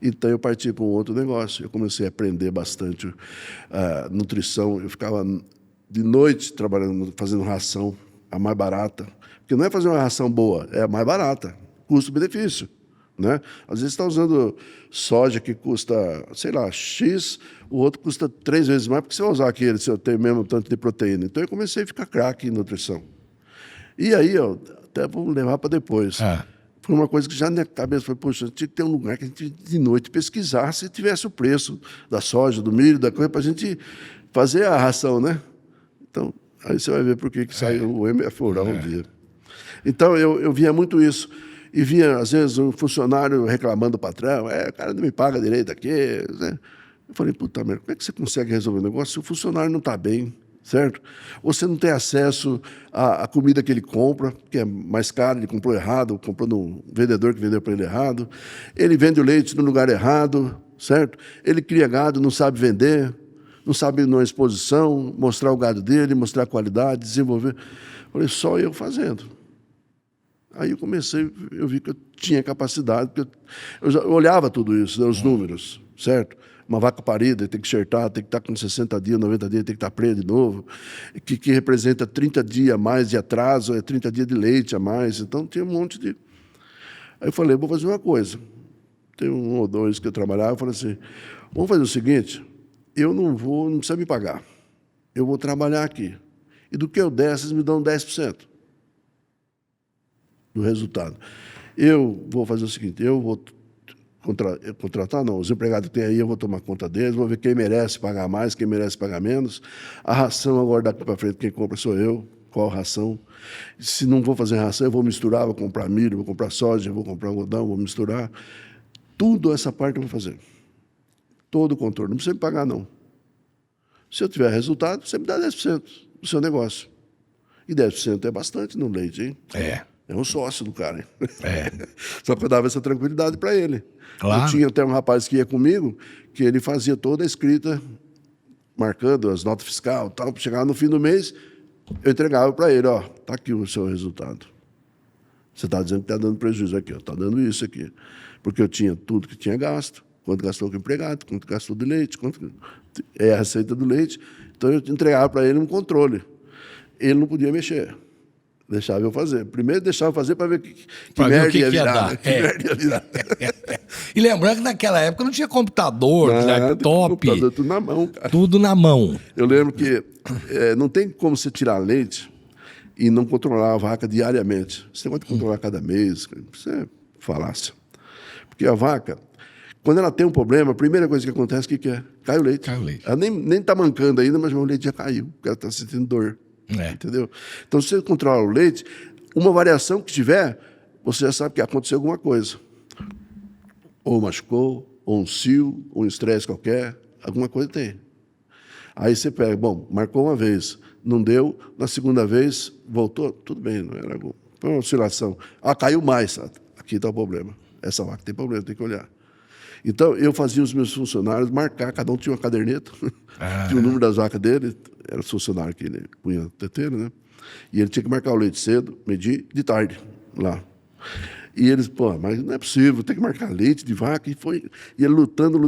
B: Então eu parti para um outro negócio. Eu comecei a aprender bastante nutrição. Eu ficava de noite trabalhando, fazendo ração, a mais barata. Porque não é fazer uma ração boa, é a mais barata. Custo-benefício. Né? Às vezes está usando soja que custa, sei lá, X, o outro custa 3 vezes mais, porque você vai usar aquele, se eu tenho mesmo tanto de proteína. Então eu comecei a ficar craque em nutrição. E aí, até vou levar para depois. Foi uma coisa que já na minha cabeça foi, poxa, tinha que ter um lugar que a gente de noite pesquisasse se tivesse o preço da soja, do milho, da coisa, para a gente fazer a ração, né? Então, aí você vai ver por que saiu o MF Rural um dia. Então eu via muito isso. E via, às vezes, um funcionário reclamando do patrão, o cara não me paga direito aqui. Né? Eu falei, puta merda, como é que você consegue resolver o negócio se o funcionário não está bem, certo? Ou você não tem acesso à comida que ele compra, que é mais cara, ele comprou errado, comprou num vendedor que vendeu para ele errado. Ele vende o leite no lugar errado, certo? Ele cria gado, não sabe vender, não sabe ir numa exposição, mostrar o gado dele, mostrar a qualidade, desenvolver. Eu falei, só eu fazendo. Aí eu comecei, eu vi que eu tinha capacidade, porque eu olhava tudo isso, né, os números, certo? Uma vaca parida tem que enxertar, tem que estar com 60 dias, 90 dias, tem que estar presa de novo, que representa 30 dias a mais de atraso, 30 dias de leite a mais, então tinha um monte de... Aí eu falei, vou fazer uma coisa. Tem 1 ou 2 que eu trabalhava, eu falei assim, vamos fazer o seguinte, não precisa me pagar, eu vou trabalhar aqui, e do que eu der, vocês me dão 10%. do resultado. Eu vou fazer o seguinte, eu vou contratar, não, os empregados que tem aí, eu vou tomar conta deles, vou ver quem merece pagar mais, quem merece pagar menos. A ração agora daqui para frente, quem compra sou eu, qual ração. Se não vou fazer ração, eu vou misturar, vou comprar milho, vou comprar soja, vou comprar algodão, vou misturar. Tudo essa parte eu vou fazer. Todo o controle, não precisa me pagar, não. Se eu tiver resultado, você me dá 10% do seu negócio. E 10% é bastante no leite, hein? É um sócio do cara, hein? Só que eu dava essa tranquilidade para ele.
A: Claro.
B: Eu tinha até um rapaz que ia comigo, que ele fazia toda a escrita, marcando as notas fiscais, tal. Chegava no fim do mês, eu entregava para ele, ó, tá aqui o seu resultado. Você está dizendo que está dando prejuízo aqui, ó, está dando isso aqui. Porque eu tinha tudo que tinha gasto, quanto gastou com o empregado, quanto gastou de leite, quanto é a receita do leite. Então eu entregava para ele um controle. Ele não podia mexer. Deixava eu fazer. Primeiro deixava eu fazer para ver que merda ia virar. Que merda ia virar.
A: E lembrando que naquela época não tinha computador, laptop.
B: Computador, tudo na mão, cara.
A: Tudo na mão.
B: Eu lembro que não tem como você tirar leite e não controlar a vaca diariamente. Você pode controlar cada mês. Isso é falácia. Porque a vaca, quando ela tem um problema, a primeira coisa que acontece, o que é? Cai o leite.
A: Cai o leite.
B: Ela nem está mancando ainda, mas o leite já caiu, porque ela está sentindo dor. Entendeu? Então, se você controla o leite, uma variação que tiver, você já sabe que aconteceu alguma coisa. Ou machucou, ou um cio, ou um estresse qualquer, alguma coisa tem. Aí você pega, bom, marcou uma vez, não deu, na segunda vez, voltou, tudo bem, não era alguma. Foi uma oscilação. Caiu mais, sabe? Aqui está o problema. Essa vaca tem problema, tem que olhar. Então, eu fazia os meus funcionários marcar, cada um tinha uma caderneta, tinha o número das vacas dele, era o funcionário que ele punha teteiro, né? E ele tinha que marcar o leite cedo, medir de tarde, lá. E eles, mas não é possível, tem que marcar leite de vaca. E ele lutando,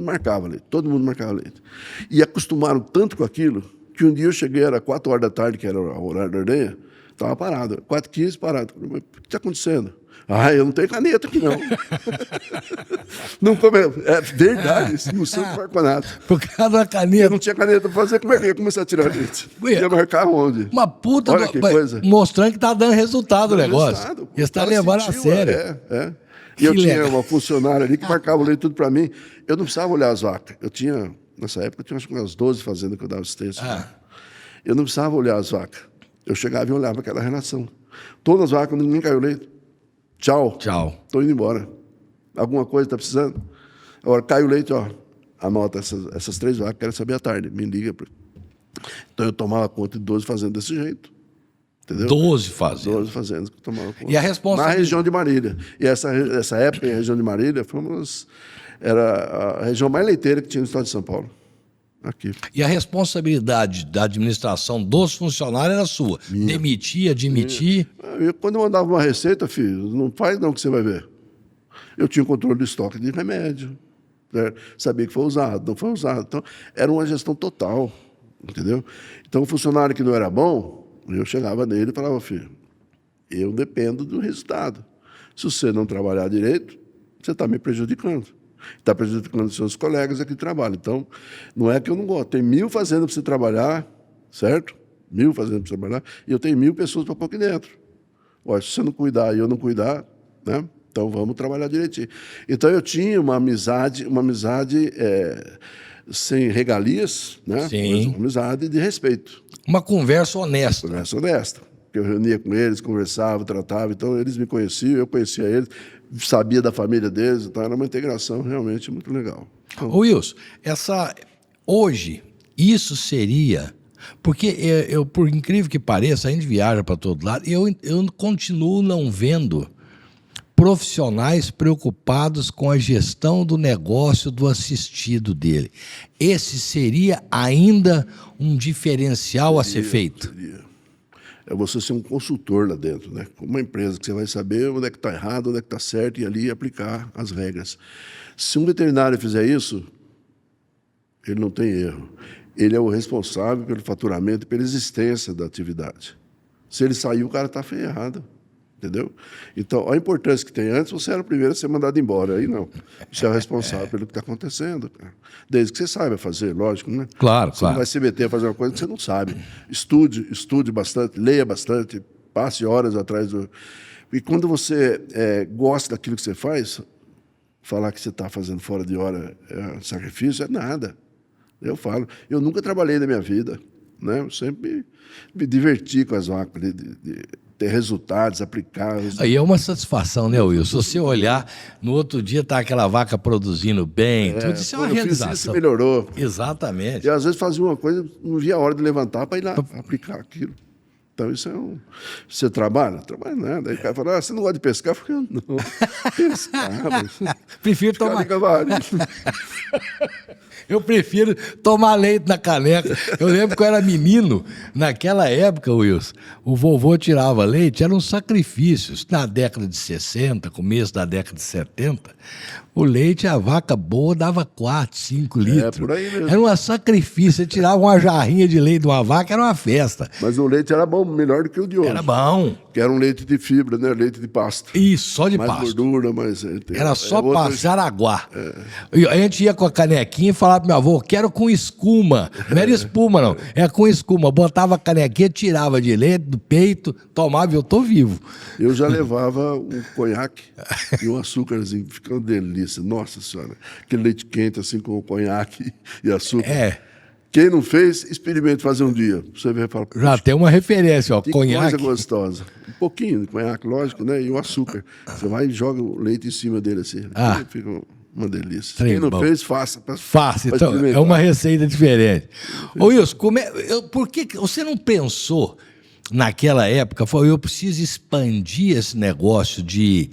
B: marcava leite. Todo mundo marcava leite. E acostumaram tanto com aquilo, que um dia eu cheguei, era 4 horas da tarde, que era o horário da ordenha, estava parado, 4h15 parado. Mas o que está acontecendo? Eu não tenho caneta aqui, não. Não come... É verdade, isso no centro do Marconato.
A: Por causa da caneta.
B: Eu não tinha caneta para fazer, como é que ia começar a tirar leite? Ia marcar onde?
A: Uma puta...
B: Olha que coisa.
A: Mostrando que está dando resultado o negócio. Você está levando a sério.
B: E eu tinha uma funcionária ali que marcava o leite tudo para mim. Eu não precisava olhar as vacas. Nessa época, eu tinha acho que umas 12 fazendas que eu dava assistência. Eu não precisava olhar as vacas. Eu chegava e olhava aquela relação. Todas as vacas, ninguém caiu leite. Tchau. Estou indo embora. Alguma coisa está precisando? Agora, cai o leite, anota essas 3 vacas, quero saber à tarde, me liga. Então, eu tomava conta de 12 fazendas desse jeito. Entendeu?
A: 12 fazendas.
B: 12 fazendas que eu tomava conta.
A: E a responsabilidade...
B: Na região de Marília. E essa época, a região de Marília, era a região mais leiteira que tinha no estado de São Paulo. Aqui.
A: E a responsabilidade da administração dos funcionários era sua? Minha. Demitir, admitir?
B: Quando eu mandava uma receita, filho, não faz não que você vai ver. Eu tinha controle do estoque de remédio, certo? Sabia que foi usado, não foi usado. Então, era uma gestão total, entendeu? Então, o funcionário que não era bom, eu chegava nele e falava, filho, eu dependo do resultado. Se você não trabalhar direito, você está me prejudicando. Está prejudicando os seus colegas aqui que trabalham. Então, não é que eu não gosto. Tem 1000 fazendas para você trabalhar, certo? 1000 fazendas para você trabalhar, e eu tenho 1000 pessoas para pôr aqui dentro. Se você não cuidar e eu não cuidar, né? Então vamos trabalhar direitinho. Então eu tinha uma amizade sem regalias, né?
A: Sim.
B: Uma amizade de respeito.
A: Uma conversa honesta.
B: Conversa honesta. Eu reunia com eles, conversava, tratava, então eles me conheciam, eu conhecia eles, sabia da família deles, então era uma integração realmente muito legal. Então,
A: Wilson, hoje, isso seria... Porque, por incrível que pareça, a gente viaja para todo lado e eu continuo não vendo profissionais preocupados com a gestão do negócio do assistido dele. Esse seria ainda um diferencial a ser feito?
B: Seria. É você ser um consultor lá dentro, né? Como uma empresa que você vai saber onde é que está errado, onde é que está certo e ali aplicar as regras. Se um veterinário fizer isso, ele não tem erro. Ele é o responsável pelo faturamento e pela existência da atividade. Se ele sair, o cara está ferrado. Entendeu? Então, a importância que tem antes, você era o primeiro a ser mandado embora. Aí não. Você é o responsável pelo que está acontecendo. Cara. Desde que você saiba fazer, lógico, né?
A: Claro,
B: você não vai se meter a fazer uma coisa que você não sabe. Estude bastante, leia bastante, passe horas atrás do... E quando você gosta daquilo que você faz, falar que você está fazendo fora de hora é sacrifício, é nada. Eu falo, eu nunca trabalhei na minha vida, né? Eu sempre me diverti com as vacas, de ter resultados, aplicar.
A: Aí é uma satisfação, né, Wilson? Se você olhar, no outro dia tá aquela vaca produzindo bem, tudo isso é uma realização.
B: Isso melhorou.
A: Exatamente.
B: E às vezes fazia uma coisa, não via a hora de levantar para ir lá aplicar aquilo. Então, isso é um... Você trabalha? Trabalha nada. Aí o cara fala, você não gosta de pescar? Eu falei, não, pescar, mas...
A: Prefiro tomar...
B: Cavalinho.
A: Eu prefiro tomar leite na caneca. Eu lembro que eu era menino, naquela época, Wilson, o vovô tirava leite, era um sacrifício. Na década de 60, começo da década de 70, o leite, a vaca boa, dava 4, 5 litros.
B: Por aí mesmo.
A: Era um sacrifício. Você tirava uma jarrinha de leite de uma vaca, era uma festa.
B: Mas o leite era bom, melhor do que o de hoje.
A: Era bom.
B: Que era um leite de fibra, né? Leite de pasto.
A: Isso, só de
B: mais
A: pasto.
B: Gordura, mais...
A: Era só passar aguar. E a gente ia com a canequinha e falava pro meu avô, quero com escuma. Não era espuma, não. Era com escuma. Botava a canequinha, tirava de leite do peito, tomava e eu tô vivo.
B: Eu já levava um conhaque e um açúcarzinho, fica uma delícia. Nossa Senhora. Aquele leite quente, assim, com conhaque e açúcar. Quem não fez, experimente fazer um dia. Você vê e fala...
A: Já tem uma referência, ó,
B: que
A: conhaque.
B: coisa gostosa. Um pouquinho de conhaque, lógico, né? E o açúcar. Você vai e joga o leite em cima dele, assim. Fica uma delícia. Quem não fez, faça.
A: Faça. Então, é uma receita diferente. Ô Wilson, por que você não pensou naquela época, falou, eu preciso expandir esse negócio de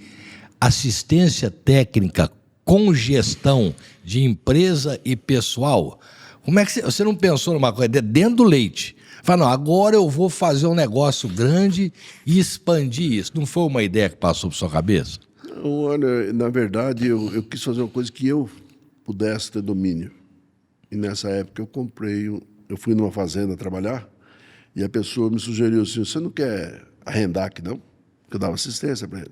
A: assistência técnica com gestão de empresa e pessoal? Como é que você não pensou numa coisa dentro do leite? Fala, não, agora eu vou fazer um negócio grande e expandir isso. Não foi uma ideia que passou por sua cabeça?
B: Não, olha, na verdade, eu quis fazer uma coisa que eu pudesse ter domínio. E nessa época eu fui numa fazenda trabalhar e a pessoa me sugeriu assim, você não quer arrendar aqui não? Porque eu dava assistência para ele.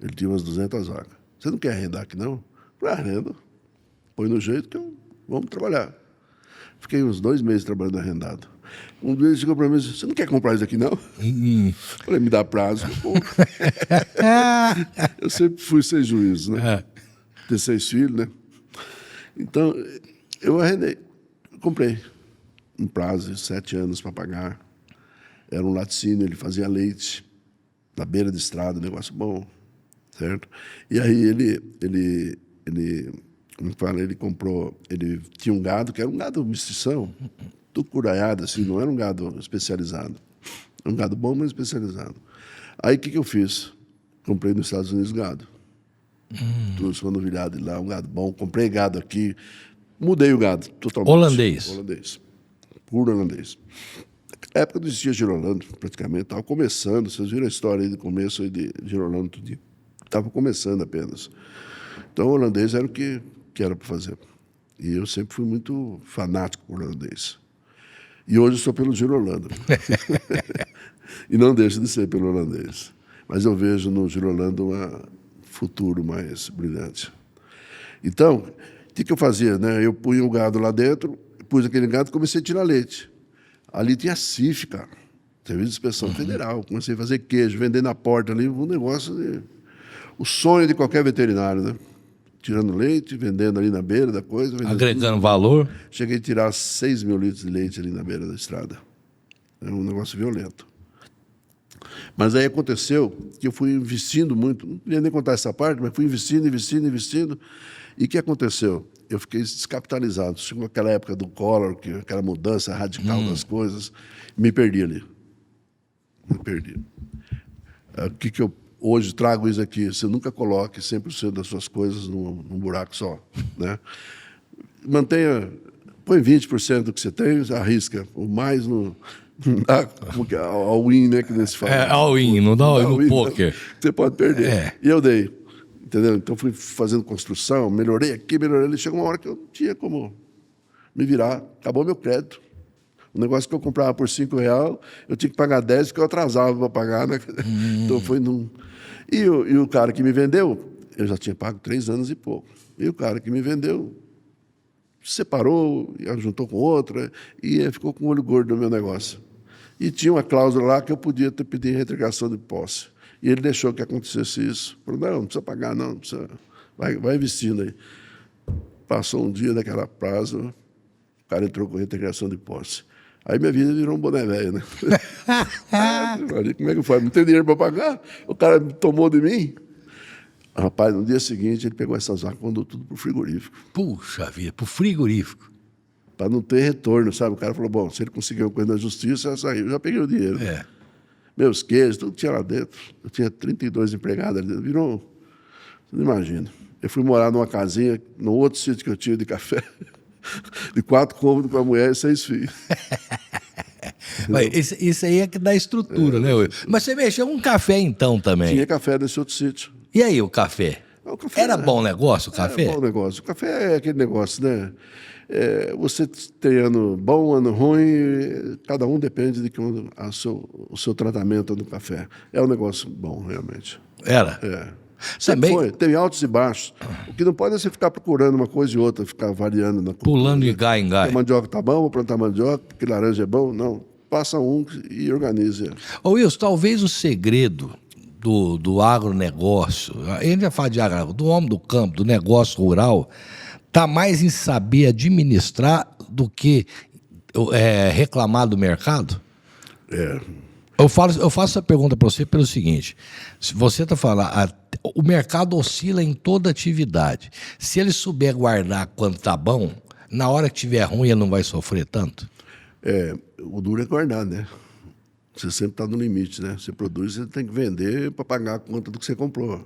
B: Ele tinha umas 200 vacas. Você não quer arrendar aqui não? Eu falei, arrendo. Põe no jeito que vamos trabalhar. Fiquei uns 2 meses trabalhando arrendado. Um dia ele chegou para mim e disse, você não quer comprar isso aqui, não? Falei, me dá prazo. Eu sempre fui sem juízo, né? Ter 6 filhos, né? Então, eu arrendei. Comprei. Um prazo de 7 anos para pagar. Era um laticínio, ele fazia leite. Na beira de estrada, negócio bom. Certo? E aí ele comprou, ele tinha um gado, que era um gado mestição, tucuraiado, assim, não era um gado especializado. Era um gado bom, mas especializado. Aí o que eu fiz? Comprei nos Estados Unidos gado. Trouxe uma novilhada de lá, um gado bom. Comprei gado aqui, mudei o gado totalmente.
A: Holandês.
B: Holandês. Puro holandês. Na época não existia Girolando, praticamente. Estava começando, vocês viram a história aí do começo aí de Girolando, tudo. Estava começando apenas. Então, o holandês era o que era para fazer. E eu sempre fui muito fanático por holandês. E hoje eu sou pelo Girolando. E não deixo de ser pelo holandês. Mas eu vejo no Girolando um futuro mais brilhante. Então, o que eu fazia? Né? Eu punha o gado lá dentro, pus aquele gado e comecei a tirar leite. Ali tinha CIF, cara. Serviço de Inspeção Federal. Comecei a fazer queijo, vender na porta ali, um negócio de... O sonho de qualquer veterinário, né? Tirando leite, vendendo ali na beira da coisa.
A: Agregando valor.
B: Cheguei a tirar 6 mil litros de leite ali na beira da estrada. É um negócio violento. Mas aí aconteceu que eu fui investindo muito, não queria nem contar essa parte, mas fui investindo. E o que aconteceu? Eu fiquei descapitalizado. Chegou aquela época do Collor, aquela mudança radical das coisas, me perdi ali. Me perdi. O que eu hoje trago isso aqui? Você nunca coloque 100% das suas coisas num buraco só, né? Mantenha, põe 20% do que você tem, arrisca. O mais no... all-in, né, que nem se fala.
A: É all-in, não dá no poker.
B: Você pode perder. E eu dei, entendeu? Então fui fazendo construção, melhorei aqui, melhorei ali. Chegou uma hora que eu não tinha como me virar. Acabou meu crédito. O negócio que eu comprava por R$5, eu tinha que pagar 10 porque eu atrasava para pagar, né? Então foi num... E o cara que me vendeu, eu já tinha pago 3 anos e pouco. E o cara que me vendeu separou, juntou com outra, e ficou com o olho gordo no meu negócio. E tinha uma cláusula lá que eu podia pedir reintegração de posse. E ele deixou que acontecesse isso. Falou, não precisa pagar, não precisa. Vai investindo aí. Passou um dia daquela prazo, o cara entrou com reintegração de posse. Aí minha vida virou um boné velho, né? Como é que faz? Não tem dinheiro para pagar? O cara tomou de mim. Rapaz, no dia seguinte, ele pegou essas vacas e mandou tudo pro frigorífico.
A: Puxa vida, pro frigorífico.
B: Para não ter retorno, sabe? O cara falou, bom, se ele conseguiu uma coisa na justiça, ela saiu. Eu já peguei o dinheiro. Meus queijos, tudo tinha lá dentro. Eu tinha 32 empregados ali dentro. Virou, você não imagina. Eu fui morar numa casinha, no outro sítio que eu tinha de café, de 4 cômodos com a mulher e 6 filhos.
A: Mas isso aí é que dá estrutura, né, Will? Mas você mexeu com café então também.
B: Tinha café nesse outro sítio.
A: E aí, o café?
B: O café
A: era bom negócio, o café?
B: Era bom negócio. O café é aquele negócio, né? Você tem ano bom, ano ruim, cada um depende de o seu tratamento do café. É um negócio bom, realmente.
A: Era?
B: Sempre foi. Teve altos e baixos. O que não pode é você ficar procurando uma coisa e outra, ficar variando na cultura.
A: Pulando de gai em gai.
B: A mandioca tá bom, vou plantar mandioca, porque laranja é bom. Não. Passa um e organiza.
A: Ô Wilson, talvez o segredo do agronegócio, a gente já fala de agronegócio, do homem do campo, do negócio rural, está mais em saber administrar do que reclamar do mercado? Eu faço essa pergunta para você pelo seguinte: se você está falando, o mercado oscila em toda atividade. Se ele souber guardar quando está bom, na hora que tiver ruim ele não vai sofrer tanto?
B: O duro é guardar, né? Você sempre está no limite, né? Você produz, você tem que vender para pagar a conta do que você comprou.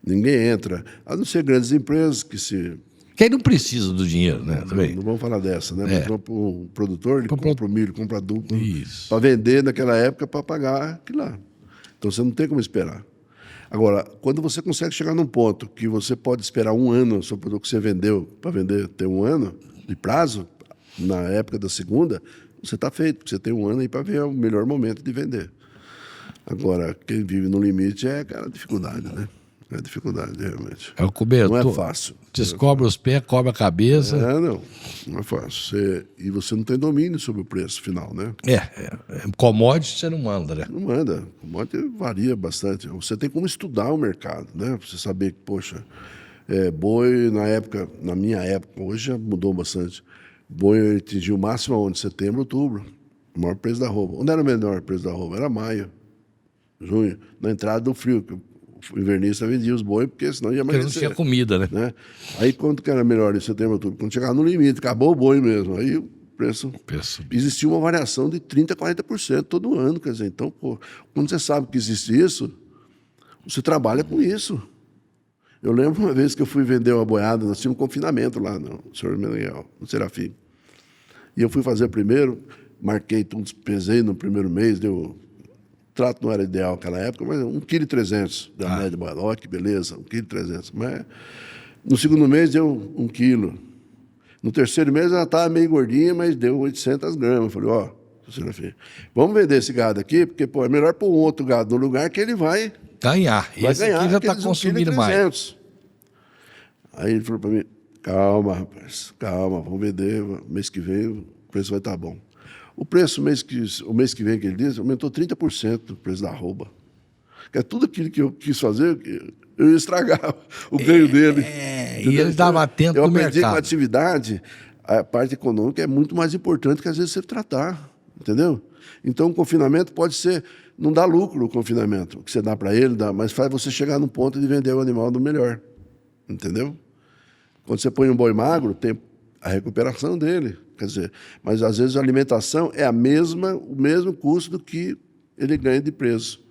B: Ninguém entra, a não ser grandes empresas que
A: aí não precisa do dinheiro, né?
B: Não vamos falar dessa, né? Mas o produtor, ele compra o milho, compra adubo para vender naquela época para pagar aquilo lá. Então você não tem como esperar. Agora, quando você consegue chegar num ponto que você pode esperar um ano sobre o produto que você vendeu para vender, ter um ano de prazo, na época da segunda, você está feito, porque você tem um ano aí para ver o melhor momento de vender. Agora, quem vive no limite é aquela dificuldade, né? É dificuldade, realmente.
A: É o cobertor.
B: Não é fácil.
A: Descobre os pés, cobre a cabeça.
B: Não é fácil. E você não tem domínio sobre o preço final, né?
A: Commodity você não manda, né?
B: Não manda. Commodity varia bastante. Você tem como estudar o mercado, né? Você saber que, poxa, boi na minha época, hoje já mudou bastante. Boi atingiu o máximo onde? Setembro, outubro. O maior preço da arroba. Onde era o menor preço da arroba? Era maio, junho. Na entrada do frio, que o invernista vendia os boi, porque senão ia mais.
A: Porque não tinha comida, né?
B: Aí quanto que era melhor em setembro, outubro? Quando chegava no limite, acabou o boi mesmo. Aí o preço. Existia uma variação de 30%, 40% todo ano. Quer dizer, então, quando você sabe que existe isso, você trabalha com isso. Eu lembro uma vez que eu fui vender uma boiada, nós tínhamos um confinamento lá no Senhor Meneghel, no Serafim. E eu fui fazer primeiro, marquei tudo, pesei no primeiro mês, o trato não era ideal naquela época, mas 1,3 kg da média boiada. Olha que beleza, 1,3 kg. Mas no segundo mês deu 1 quilo. No terceiro mês ela estava meio gordinha, mas deu 800 gramas. Eu falei, Serafim, vamos vender esse gado aqui, porque é melhor pôr um outro gado no lugar que ele vai
A: ganhar. Esse aqui já está consumindo mais.
B: Aí ele falou para mim, calma, rapaz, calma, vamos vender, mês que vem o preço vai estar bom. O preço, o mês que vem, que ele disse, aumentou 30% o preço da arroba. Que é tudo aquilo que eu quis fazer, eu ia estragar o ganho dele.
A: E ele estava atento no mercado.
B: Eu aprendi que a atividade, a parte econômica é muito mais importante que às vezes você tratar, entendeu? Então o confinamento pode ser, não dá lucro o confinamento, o que você dá para ele, mas faz você chegar num ponto de vender o animal do melhor, entendeu? Quando você põe um boi magro, tem a recuperação dele, quer dizer, mas às vezes a alimentação é o mesmo custo do que ele ganha de preço.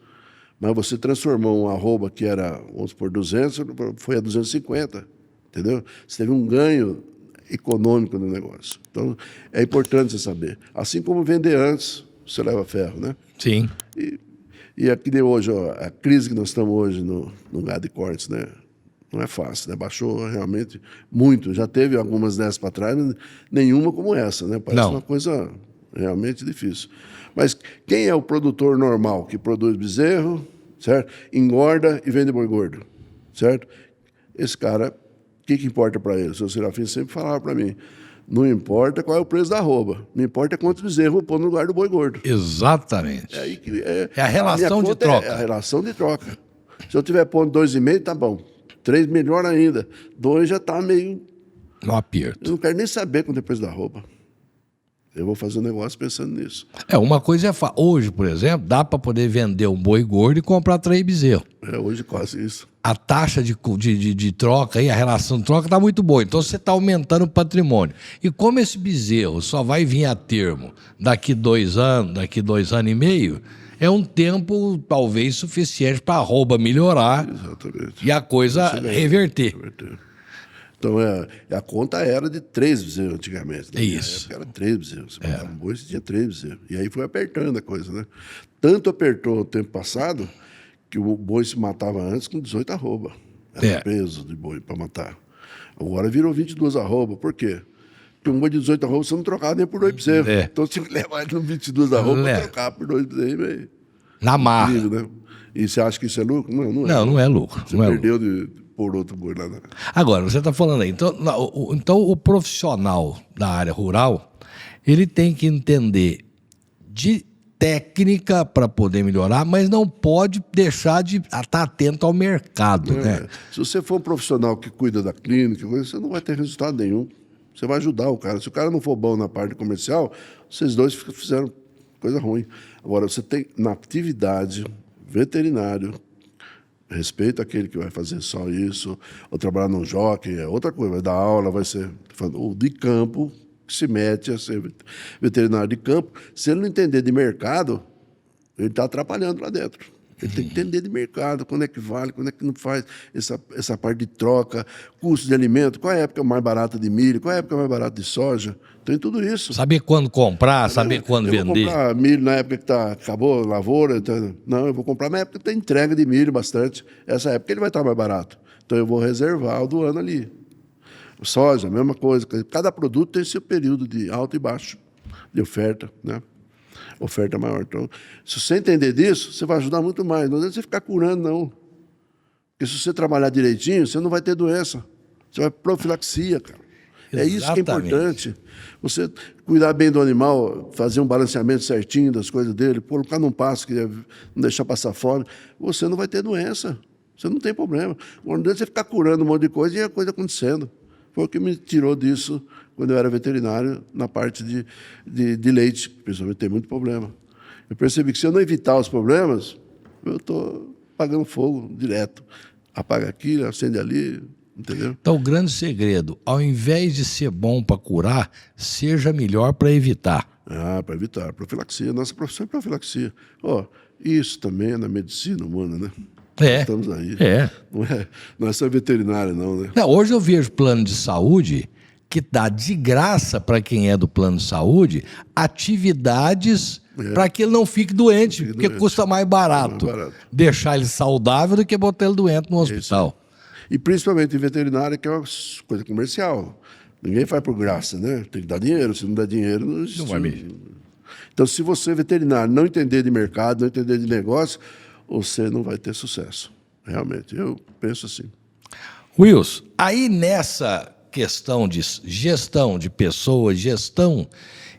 B: Mas você transformou uma arroba que era, vamos supor, 200, foi a 250, entendeu? Você teve um ganho econômico no negócio. Então, é importante você saber. Assim como vender antes, você leva ferro, né?
A: Sim.
B: E aqui de hoje, a crise que nós estamos hoje no gado de cortes, né? Não é fácil, né? Baixou realmente muito. Já teve algumas dessas para trás, mas nenhuma como essa, né? Parece uma coisa realmente difícil. Mas quem é o produtor normal que produz bezerro, certo? Engorda e vende boi gordo, certo? Esse cara, o que importa para ele? O seu Serafim sempre falava para mim, Não importa qual é o preço da arroba. Não importa quantos bezerros eu vou pôr no lugar do boi gordo.
A: Exatamente.
B: É, aí que,
A: É a relação de troca.
B: É a relação de troca. Se eu tiver pondo 2,5, tá bom. 3, melhor ainda. 2 já tá meio...
A: No aperto.
B: Eu não quero nem saber quanto é o preço da arroba. Eu vou fazer um negócio pensando nisso.
A: Uma coisa é... Hoje, por exemplo, dá para poder vender um boi gordo e comprar 3 bezerros.
B: Hoje quase isso.
A: A taxa de troca, aí, a relação de troca está muito boa. Então você está aumentando o patrimônio. E como esse bezerro só vai vir a termo daqui 2 anos, daqui 2 anos e meio, é um tempo talvez suficiente para a arroba melhorar.
B: Exatamente.
A: E a coisa reverter.
B: Então, a conta era de 3 bezerros antigamente.
A: É isso.
B: Era 3 bezerros. Você botava um boi, você tinha 3 bezerros. E aí foi apertando a coisa, né? Tanto apertou o tempo passado que o boi se matava antes com 18 arroba. Era peso de boi para matar. Agora virou 22 arroba. Por quê? Porque um boi de 18 arroba você não trocava nem por 2 bezerros. Então você tinha que levar ele no 22 arroba para trocar por 2 bezerros.
A: Na marra.
B: Né? E você acha que isso é lucro?
A: Não é lucro.
B: Você perdeu de pôr outro boi lá.
A: Agora, você está falando aí. Então, o profissional da área rural, ele tem que entender de técnica para poder melhorar, mas não pode deixar de estar atento ao mercado, né?
B: Se você for um profissional que cuida da clínica, você não vai ter resultado nenhum. Você vai ajudar o cara. Se o cara não for bom na parte comercial, vocês dois fizeram coisa ruim. Agora, você tem, na atividade, veterinário, respeita aquele que vai fazer só isso, ou trabalhar num jockey, é outra coisa, vai dar aula, vai ser o de campo, que se mete a ser veterinário de campo. Se ele não entender de mercado, ele está atrapalhando lá dentro. Ele tem que entender de mercado, quando é que vale, quando é que não faz essa parte de troca, custo de alimento, qual é a época mais barata de milho, qual é a época mais barata de soja. Tem tudo isso.
A: Saber quando comprar, saber quando vender.
B: Eu vou comprar milho na época que acabou a lavoura. Não, eu vou comprar na época que tem entrega de milho bastante. Essa época ele vai estar mais barato. Então eu vou reservar o do ano ali. Soja, a mesma coisa. Cada produto tem seu período de alto e baixo de oferta, né? Oferta maior. Então, se você entender disso, você vai ajudar muito mais. Não adianta você ficar curando, não. Porque se você trabalhar direitinho, você não vai ter doença. Você vai profilaxia, cara. É isso que é importante. Você cuidar bem do animal, fazer um balanceamento certinho das coisas dele, colocar num passo que não deixar passar fome, você não vai ter doença. Você não tem problema. Não adianta você ficar curando um monte de coisa e a coisa acontecendo. Foi o que me tirou disso quando eu era veterinário, na parte de leite, principalmente tem muito problema. Eu percebi que se eu não evitar os problemas, eu estou pagando fogo direto. Apaga aqui, acende ali, entendeu?
A: Então, o grande segredo, ao invés de ser bom para curar, seja melhor para evitar.
B: Para evitar. Profilaxia, nossa profissão é profilaxia. Isso também é na medicina humana, né? Estamos aí. Não é só veterinário, não, né?
A: Hoje eu vejo plano de saúde que dá de graça para quem é do plano de saúde atividades para que ele não fique doente, porque custa mais barato deixar ele saudável do que botar ele doente no hospital.
B: E principalmente em veterinária, que é uma coisa comercial. Ninguém faz por graça, né? Tem que dar dinheiro. Se não der dinheiro, não
A: vai mesmo.
B: Então, se você, veterinário, não entender de mercado, não entender de negócio, você não vai ter sucesso. Realmente, eu penso assim.
A: Wilson, aí nessa questão de gestão de pessoas,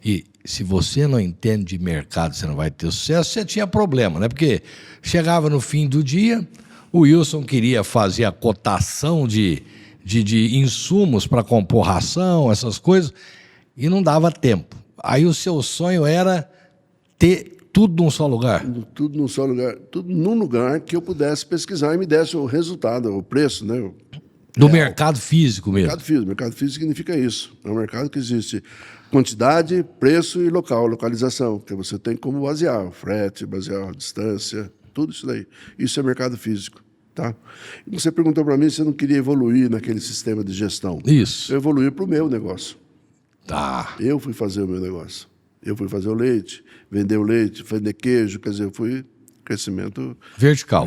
A: e se você não entende de mercado, você não vai ter sucesso, você tinha problema, né? Porque chegava no fim do dia, o Wilson queria fazer a cotação de insumos para compor ração, essas coisas, e não dava tempo. Aí o seu sonho era ter tudo num só lugar?
B: Tudo num só lugar. Tudo num lugar que eu pudesse pesquisar e me desse o resultado, o preço, né?
A: Do mercado físico mesmo.
B: Mercado físico. Mercado físico significa isso. É um mercado que existe quantidade, preço e local, localização, que você tem como basear o frete, basear a distância, tudo isso daí. Isso é mercado físico. Tá? E você perguntou para mim se eu não queria evoluir naquele sistema de gestão.
A: Isso.
B: Eu evoluí para o meu negócio.
A: Tá.
B: Eu fui fazer o meu negócio. Eu fui fazer o leite, vender o leite, vender queijo, quer dizer, eu fui crescimento
A: vertical,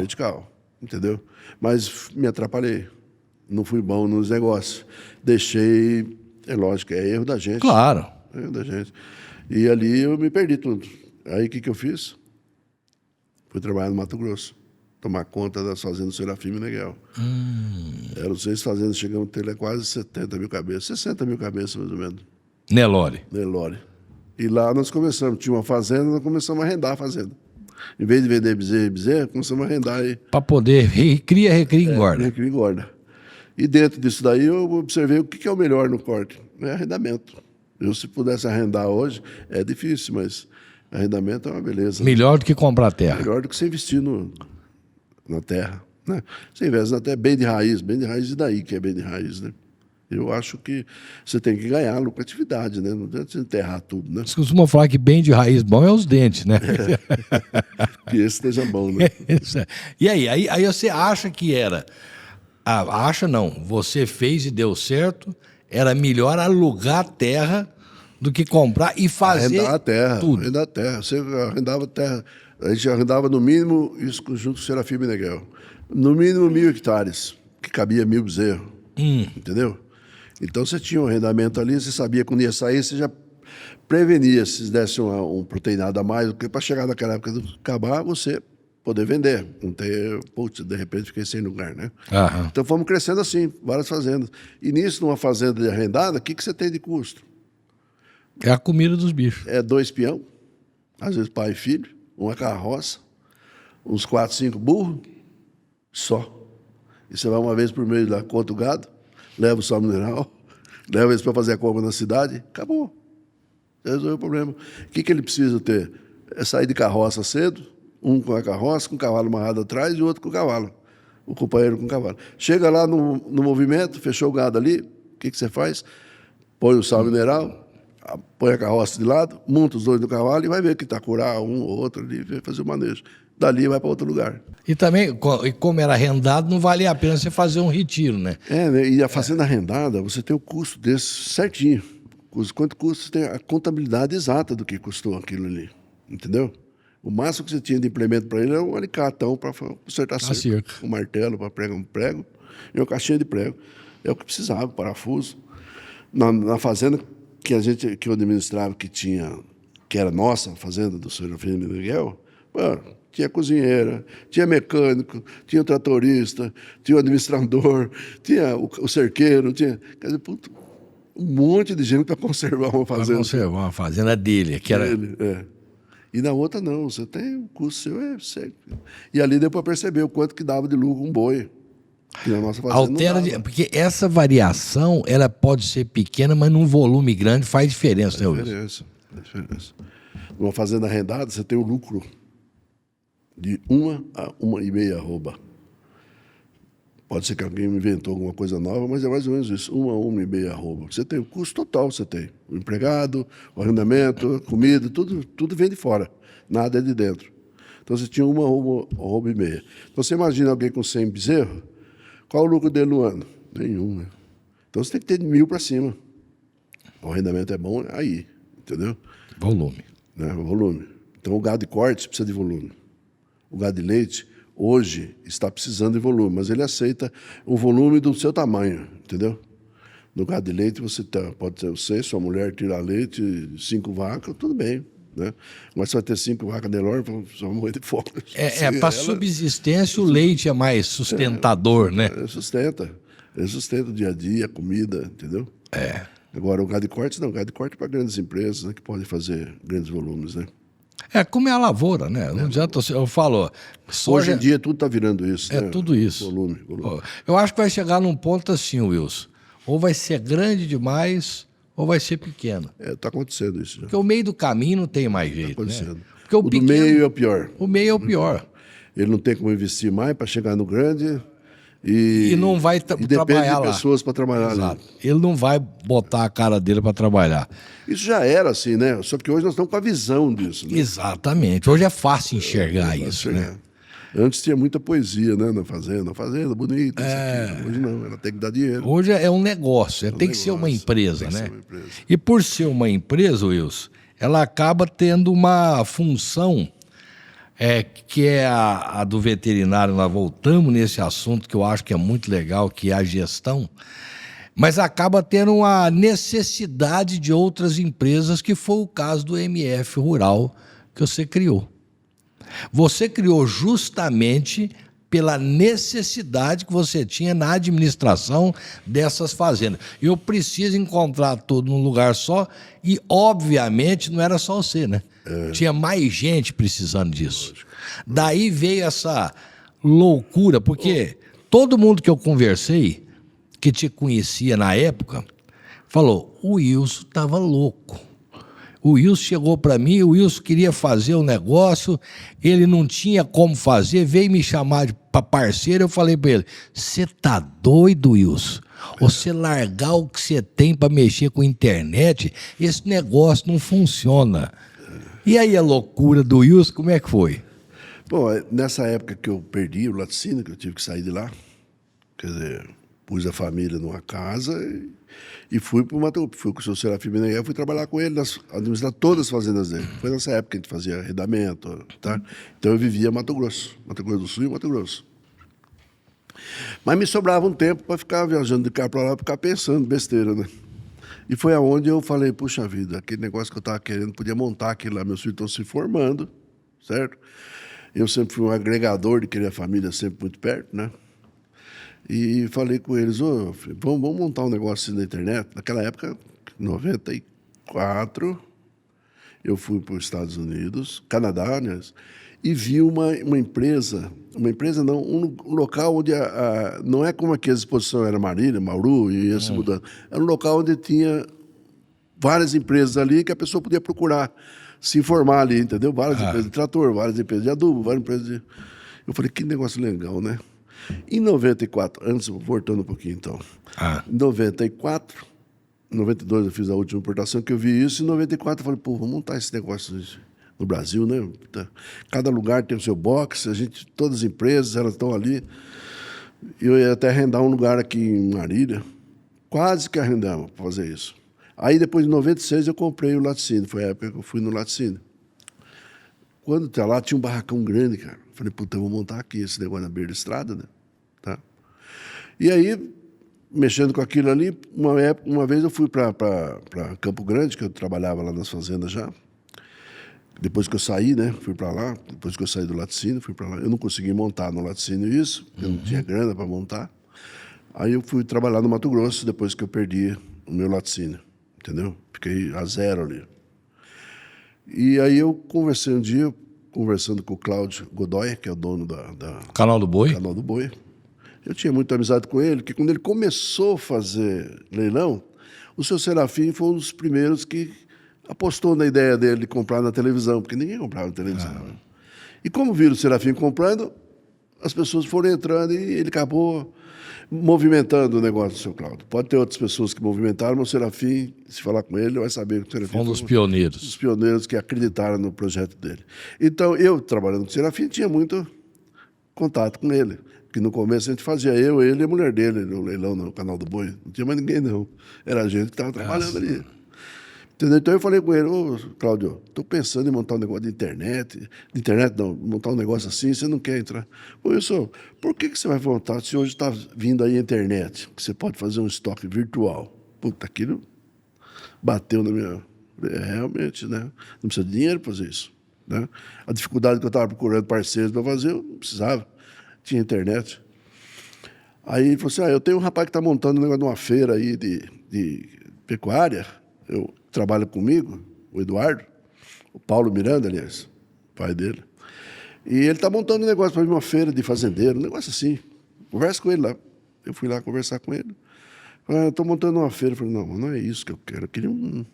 B: entendeu? Mas me atrapalhei. Não fui bom nos negócios. Deixei, é lógico, é erro da gente.
A: Claro.
B: É erro da gente. E ali eu me perdi tudo. Aí o que eu fiz? Fui trabalhar no Mato Grosso. Tomar conta das fazendas Serafim e Miguel. Eram 6 fazendas, chegamos a ter quase 70 mil cabeças. 60 mil cabeças, mais ou menos.
A: Nelore.
B: Nelore. E lá nós começamos, tinha uma fazenda, nós começamos a arrendar a fazenda. Em vez de vender bezerro, começamos a arrendar aí.
A: Para poder recria, engorda.
B: Recria, engorda. E dentro disso daí eu observei o que é o melhor no corte. É arrendamento. Eu, se pudesse arrendar hoje, é difícil, mas arrendamento é uma beleza.
A: Melhor do que comprar terra.
B: Melhor do que você investir na terra. Né? Você investe na terra bem de raiz e daí que é bem de raiz, né? Eu acho que você tem que ganhar lucratividade, né? Não adianta você enterrar tudo, né?
A: Você costuma falar que bem de raiz bom é os dentes, né?
B: Que esse esteja bom, né?
A: E aí você acha que era... acha não, você fez e deu certo, era melhor alugar a terra do que comprar e fazer
B: arrendar a terra,
A: tudo.
B: Arrendar a terra. Você arrendava a terra. A gente arrendava no mínimo, isso junto com o Serafim Meneghel, no mínimo 1.000 hectares, que cabia 1.000 bezerros. Entendeu? Então você tinha um arrendamento ali, você sabia quando ia sair, você já prevenia se desse um proteinado a mais, porque para chegar naquela época de acabar, você poder vender. Não ter, putz, de repente fiquei sem lugar, né?
A: Aham.
B: Então fomos crescendo assim, várias fazendas. E nisso, numa fazenda de arrendada, o que você tem de custo?
A: É a comida dos bichos.
B: É 2 peão, às vezes pai e filho, uma carroça, uns 4, 5 burros, só. E você vai uma vez por mês lá, conta o gado, leva o sal mineral, leva eles para fazer a compra na cidade, acabou. Resolveu o problema. O que ele precisa ter? É sair de carroça cedo, um com a carroça, com o cavalo amarrado atrás e o outro com o cavalo, o companheiro com o cavalo. Chega lá no movimento, fechou o gado ali, o que você faz? Põe o sal mineral, põe a carroça de lado, monta os dois no cavalo e vai ver que está curar um ou outro ali, vai fazer o manejo. Dali vai para outro lugar.
A: E também, como era arrendado, não valia a pena você fazer um retiro, né?
B: Né? E a fazenda arrendada, você tem o custo desse certinho. Quanto custa, você tem a contabilidade exata do que custou aquilo ali. Entendeu? O máximo que você tinha de implemento para ele era um alicatão para consertar a cerca. Um martelo para pregar um prego e uma caixinha de prego. É o que precisava, parafuso. Na fazenda que eu administrava, que era nossa, a fazenda do Sr. Fernando Miguel, tinha cozinheira, tinha mecânico, tinha tratorista, tinha o administrador, tinha o cerqueiro, tinha... Quer dizer, um monte de gente para conservar uma fazenda. Para
A: conservar uma fazenda dele, que era...
B: E na outra não, você tem o custo seu, E ali deu para perceber o quanto que dava de lucro um boi. Que na nossa fazenda
A: porque essa variação, ela pode ser pequena, mas num volume grande faz diferença, né, Wilson?
B: Faz diferença. Numa fazenda arrendada, você tem o lucro de 1 a 1,5 arroba. Pode ser que alguém inventou alguma coisa nova, mas é mais ou menos isso, 1 a 1,5 arroba. Você tem o custo total, você tem o empregado, o arrendamento, a comida, tudo vem de fora, nada é de dentro. Então você tinha 1 arroba e meia. Então você imagina alguém com 100 bezerros, qual o lucro dele no ano? Nenhum, né? Então você tem que ter de 1.000 para cima. O arrendamento é bom aí, entendeu?
A: Volume.
B: Né? Volume. Então o gado de corte precisa de volume. O gado de leite, hoje, está precisando de volume, mas ele aceita o volume do seu tamanho, entendeu? No gado de leite, pode ser você, sua mulher tirar leite, 5 vacas, tudo bem, né? Mas você vai ter 5 vacas Nelore, você vai morrer de fome.
A: Para subsistência, o leite é mais sustentador, né?
B: Ele sustenta o dia a dia, a comida, entendeu? Agora, o gado de corte, não. O gado de corte é para grandes empresas, né, que podem fazer grandes volumes, né?
A: Como é a lavoura, né? Não adianta, eu falo...
B: Hoje em dia tudo está virando isso, né?
A: Tudo isso.
B: Volume.
A: Eu acho que vai chegar num ponto assim, Wilson. Ou vai ser grande demais, ou vai ser pequeno.
B: Está acontecendo isso. Já.
A: Porque o meio do caminho não tem mais jeito,
B: acontecendo.
A: Né? Porque o
B: do meio é o pior.
A: O meio é o pior.
B: Ele não tem como investir mais para chegar no grande... E
A: não vai trabalhar lá.
B: De pessoas para trabalhar lá.
A: Ele não vai botar a cara dele para trabalhar.
B: Isso já era assim, né? Só que hoje nós estamos com a visão disso. Né?
A: Exatamente. Hoje é fácil enxergar isso, né?
B: Antes tinha muita poesia, né? Na fazenda bonita. Hoje não, ela tem que dar dinheiro.
A: Hoje é um negócio, tem que ser uma empresa, né? E por ser uma empresa, Wilson, ela acaba tendo uma função... que é a do veterinário. Nós voltamos nesse assunto que eu acho que é muito legal, que é a gestão, mas acaba tendo uma necessidade de outras empresas, que foi o caso do MF Rural que você criou. Você criou justamente pela necessidade que você tinha na administração dessas fazendas. Eu preciso encontrar tudo num lugar só e, obviamente, não era só você, né? Tinha mais gente precisando disso. Daí veio essa loucura, porque todo mundo que eu conversei, que te conhecia na época, falou, o Wilson estava louco. O Wilson chegou para mim, o Wilson queria fazer um negócio, ele não tinha como fazer, veio me chamar para parceiro, eu falei para ele, você tá doido, Wilson? Você largar o que você tem para mexer com internet, esse negócio não funciona. E aí a loucura do Wilson, como é que foi?
B: Bom, nessa época que eu perdi o laticínio, que eu tive que sair de lá, quer dizer, pus a família numa casa e fui para o Mato Grosso. Fui com o seu Serafim Meneghel, fui trabalhar com ele, administrar todas as fazendas dele. Foi nessa época que a gente fazia arrendamento, tá? Então eu vivia Mato Grosso do Sul e Mato Grosso. Mas me sobrava um tempo para ficar viajando de cá para lá, ficar pensando besteira, né? E foi aonde eu falei, puxa vida, aquele negócio que eu estava querendo, podia montar aquilo lá, meus filhos estão se formando, certo? Eu sempre fui um agregador de querer a família sempre muito perto, né? E falei com eles, vamos montar um negócio assim na internet. Naquela época, em 94, eu fui para os Estados Unidos, Canadá, né? E vi uma empresa não, um local onde não é como aqui a exposição era Marília, Mauru, e ia se mudando. Era um local onde tinha várias empresas ali que a pessoa podia procurar se informar ali, entendeu? Várias empresas de trator, várias empresas de adubo, várias empresas de... Eu falei, que negócio legal, né? Em 94, antes, voltando um pouquinho então, em 94, em 92 eu fiz a última importação que eu vi isso, em 94 eu falei, pô, vamos montar esse negócio no Brasil, né? Cada lugar tem o seu box, todas as empresas, elas estão ali. Eu ia até arrendar um lugar aqui em Marília, quase que arrendamos para fazer isso. Aí depois de 96 eu comprei o laticínio, foi a época que eu fui no laticínio. Quando tá lá, tinha um barracão grande, cara. Falei, puta, eu vou montar aqui esse negócio na beira da estrada, né? Tá? E aí, mexendo com aquilo ali, uma vez eu fui para Campo Grande, que eu trabalhava lá nas fazendas já. Depois que eu saí, né, fui para lá. Depois que eu saí do laticínio, fui para lá. Eu não consegui montar no laticínio isso, eu não tinha grana para montar. Aí eu fui trabalhar no Mato Grosso, depois que eu perdi o meu laticínio, entendeu? Fiquei a zero ali. E aí eu conversei um dia, conversando com o Cláudio Godoy, que é o dono da
A: Canal do Boi?
B: Canal do Boi. Eu tinha muita amizade com ele, que quando ele começou a fazer leilão, o seu Serafim foi um dos primeiros que apostou na ideia dele de comprar na televisão, porque ninguém comprava na televisão. E como viram o Serafim comprando, as pessoas foram entrando e ele acabou movimentando o negócio do seu Cláudio. Pode ter outras pessoas que movimentaram, mas o Serafim, se falar com ele, vai saber que o Serafim
A: foi um dos pioneiros.
B: Os pioneiros que acreditaram no projeto dele. Então, eu, trabalhando com o Serafim, tinha muito contato com ele. Porque no começo a gente fazia ele e a mulher dele no leilão, no Canal do Boi. Não tinha mais ninguém, não. Era a gente que estava trabalhando ali. Entendeu? Então eu falei com ele, Cláudio, estou pensando em montar um negócio de internet não, montar um negócio assim, você não quer entrar. Wilson, por que você vai montar se hoje está vindo aí a internet, que você pode fazer um estoque virtual? Puta, aquilo bateu na minha... realmente, né? Não precisa de dinheiro para fazer isso. Né? A dificuldade que eu estava procurando parceiros para fazer, eu não precisava. Tinha internet. Aí ele falou assim, eu tenho um rapaz que está montando um negócio de uma feira aí de pecuária, eu trabalho comigo, o Eduardo, o Paulo Miranda, aliás, pai dele. E ele está montando um negócio para uma feira de fazendeiro, um negócio assim. Conversa com ele lá. Eu fui lá conversar com ele. Falei, estou montando uma feira. Eu falei, não é isso que eu quero. Eu queria um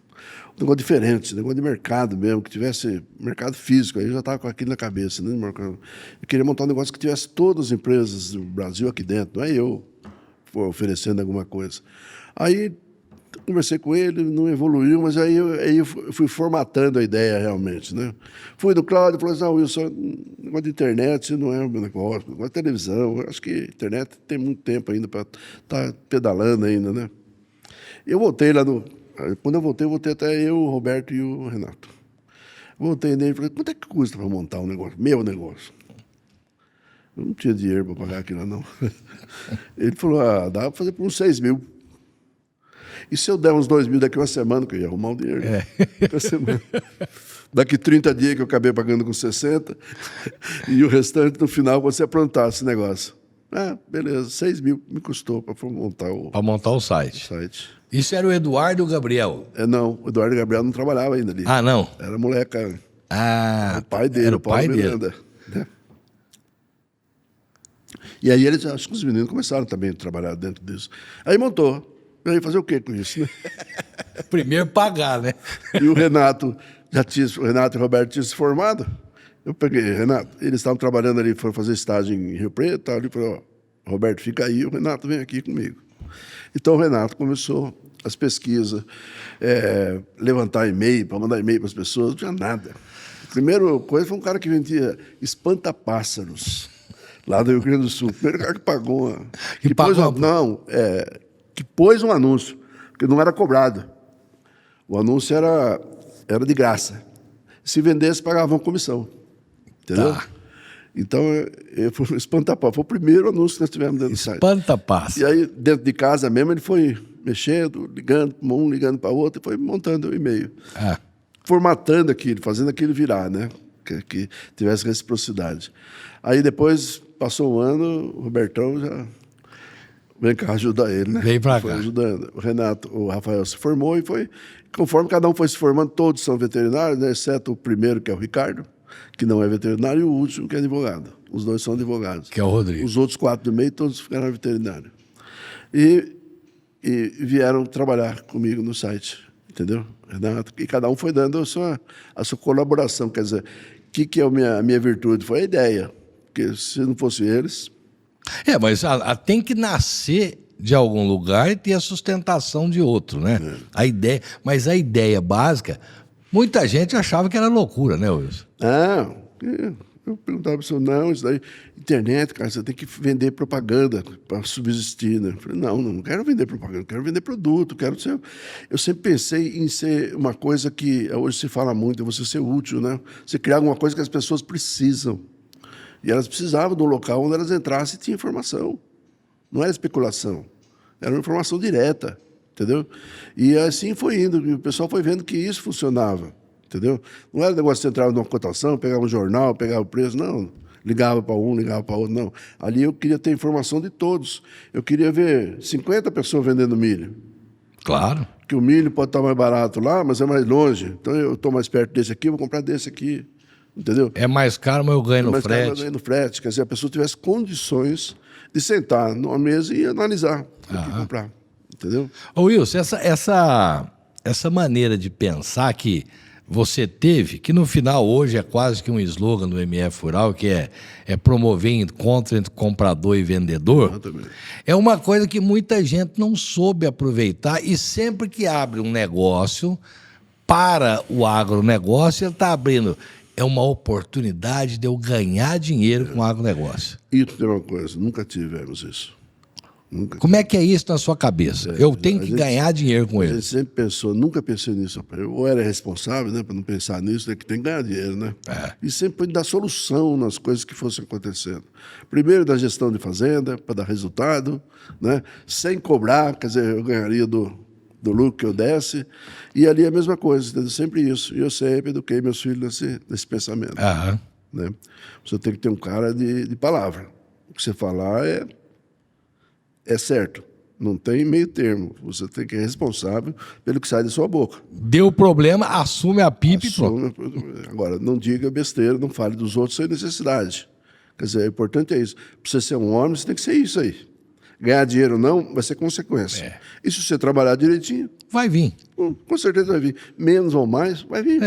B: negócio diferente, um negócio de mercado mesmo, que tivesse mercado físico. Aí eu já estava com aquilo na cabeça. Né? Eu queria montar um negócio que tivesse todas as empresas do Brasil aqui dentro, não é eu oferecendo alguma coisa. Aí conversei com ele, não evoluiu, mas aí eu fui formatando a ideia realmente, né? Fui do Cláudio e falei assim, Wilson, negócio de internet não é o meu negócio, negócio de televisão, eu acho que a internet tem muito tempo ainda para estar pedalando ainda, né? Eu voltei lá quando eu voltei até eu, o Roberto e o Renato. Voltei nele e falei, quanto é que custa para montar um negócio, meu negócio? Eu não tinha dinheiro para pagar aquilo, não. Ele falou, dá para fazer por uns 6 mil. E se eu der uns 2 mil daqui uma semana, que eu ia arrumar o dinheiro? Uma semana. Daqui 30 dias que eu acabei pagando com 60, e o restante no final você aprontar esse negócio. Ah, beleza, 6 mil me custou para montar
A: o site.
B: site.
A: Isso era o Eduardo e o Gabriel?
B: Não, o Eduardo e o Gabriel não trabalhavam ainda ali.
A: Ah, não?
B: Era moleca.
A: Ah,
B: o pai dele,
A: era o pai
B: Miranda,
A: dele.
B: né? E aí eles, acho que os meninos começaram também a trabalhar dentro disso. Aí montou. E aí fazer o quê com isso, né?
A: Primeiro pagar, né?
B: E o Renato o Renato e o Roberto tinham se formado. Eu peguei, Renato, eles estavam trabalhando ali, foram fazer estágio em Rio Preto, ali falei, ó, Roberto, fica aí, o Renato vem aqui comigo. Então o Renato começou as pesquisas, levantar e-mail, para mandar e-mail para as pessoas, não tinha nada. A primeira coisa foi um cara que vendia espantapássaros, lá do Rio Grande do Sul. O primeiro cara que pagou que pôs um anúncio, porque não era cobrado. O anúncio era de graça. Se vendesse, pagavam comissão. Entendeu? Tá. Então, foi espantapássaro. Foi o primeiro anúncio que nós tivemos dentro do site.
A: Espantapássaro.
B: E aí, dentro de casa mesmo, ele foi mexendo, ligando para um, ligando para outro, e foi montando o e-mail. Formatando aquilo, fazendo aquilo virar, né? Que tivesse reciprocidade. Aí, depois, passou um ano, o Robertão já... Vem cá ajudar ele, né?
A: Vem pra cá.
B: Foi ajudando. O Renato, o Rafael se formou e foi... Conforme cada um foi se formando, todos são veterinários, né? Exceto o primeiro, que é o Ricardo, que não é veterinário, e o último, que é advogado. Os dois são advogados.
A: Que é o Rodrigo.
B: Os outros 4 do meio, todos ficaram veterinários. E vieram trabalhar comigo no site, entendeu? Renato, e cada um foi dando a sua colaboração. Quer dizer, o que é a minha virtude? Foi a ideia. Porque se não fosse eles...
A: Mas tem que nascer de algum lugar e ter a sustentação de outro, né? Mas a ideia básica, muita gente achava que era loucura, né, Wilson?
B: Eu perguntava para o senhor, não, isso daí, internet, cara, você tem que vender propaganda para subsistir, né? Eu falei, não quero vender propaganda, quero vender produto, quero ser... Eu sempre pensei em ser uma coisa que hoje se fala muito, você ser útil, né? Você criar alguma coisa que as pessoas precisam. E elas precisavam de um local onde elas entrassem e tinha informação. Não era especulação. Era uma informação direta, entendeu? E assim foi indo. E o pessoal foi vendo que isso funcionava, entendeu? Não era negócio de você entrar numa cotação, pegar um jornal, pegar o preço, não. Ligava para um, ligava para outro, não. Ali eu queria ter informação de todos. Eu queria ver 50 pessoas vendendo milho.
A: Claro.
B: Que o milho pode estar mais barato lá, mas é mais longe. Então eu estou mais perto desse aqui, vou comprar desse aqui. Entendeu?
A: É mais caro, mas eu ganho no frete.
B: Eu ganho no frete. Quer dizer, a pessoa tivesse condições de sentar numa mesa e analisar o que comprar. Entendeu?
A: Ô Wilson, essa maneira de pensar que você teve, que no final hoje é quase que um slogan do MF Rural, que é promover encontro entre comprador e vendedor, é uma coisa que muita gente não soube aproveitar, e sempre que abre um negócio para o agronegócio, ele está abrindo... É uma oportunidade de eu ganhar dinheiro com o agronegócio.
B: Isso é uma coisa, nunca tivemos isso.
A: Como é que é isso na sua cabeça? Eu tenho que ganhar dinheiro com ele.
B: A gente sempre pensou, nunca pensei nisso. Eu era responsável, né, para não pensar nisso, né, que tem que ganhar dinheiro, né? E sempre foi dar solução nas coisas que fossem acontecendo. Primeiro da gestão de fazenda, para dar resultado, né, sem cobrar, quer dizer, eu ganharia do lucro que eu desse, e ali é a mesma coisa, entendeu? Sempre isso. E eu sempre eduquei meus filhos nesse pensamento. Né? Você tem que ter um cara de palavra. O que você falar é certo. Não tem meio termo. Você tem que ser responsável pelo que sai da sua boca.
A: Deu problema, assume a pipa e pronto.
B: Agora, não diga besteira, não fale dos outros sem necessidade. Quer dizer, o importante é isso. Para você ser um homem, você tem que ser isso aí. Ganhar dinheiro não vai ser consequência. E se você trabalhar direitinho...
A: Vai vir.
B: Com certeza vai vir. Menos ou mais, vai vir.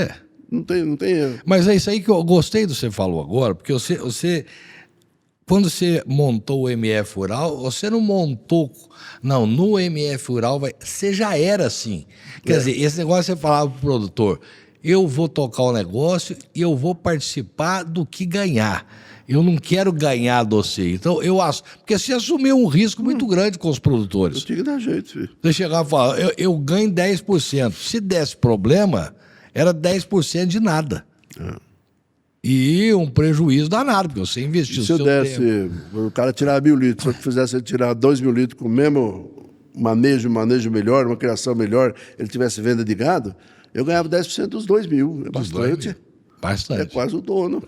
B: Não tem erro.
A: Mas é isso aí que eu gostei do que você falou agora, porque você quando você montou o MF Rural, você não montou... Não, no MF Rural, você já era assim. Quer dizer, esse negócio você falava para o produtor, eu vou tocar o negócio e eu vou participar do que ganhar. Eu não quero ganhar de você. Então, eu acho... Porque você assumiu um risco muito grande com os produtores.
B: Eu tinha que dar jeito, filho.
A: Você chegava e falava, eu ganho 10%. Se desse problema, era 10% de nada. E um prejuízo danado, porque você investiu
B: se eu desse, o cara tirava 1.000 litros, se eu fizesse ele tirar 2.000 litros com o manejo melhor, uma criação melhor, ele tivesse venda de gado, eu ganhava 10% dos 2 mil. É bastante.
A: Bastante.
B: É quase o dono.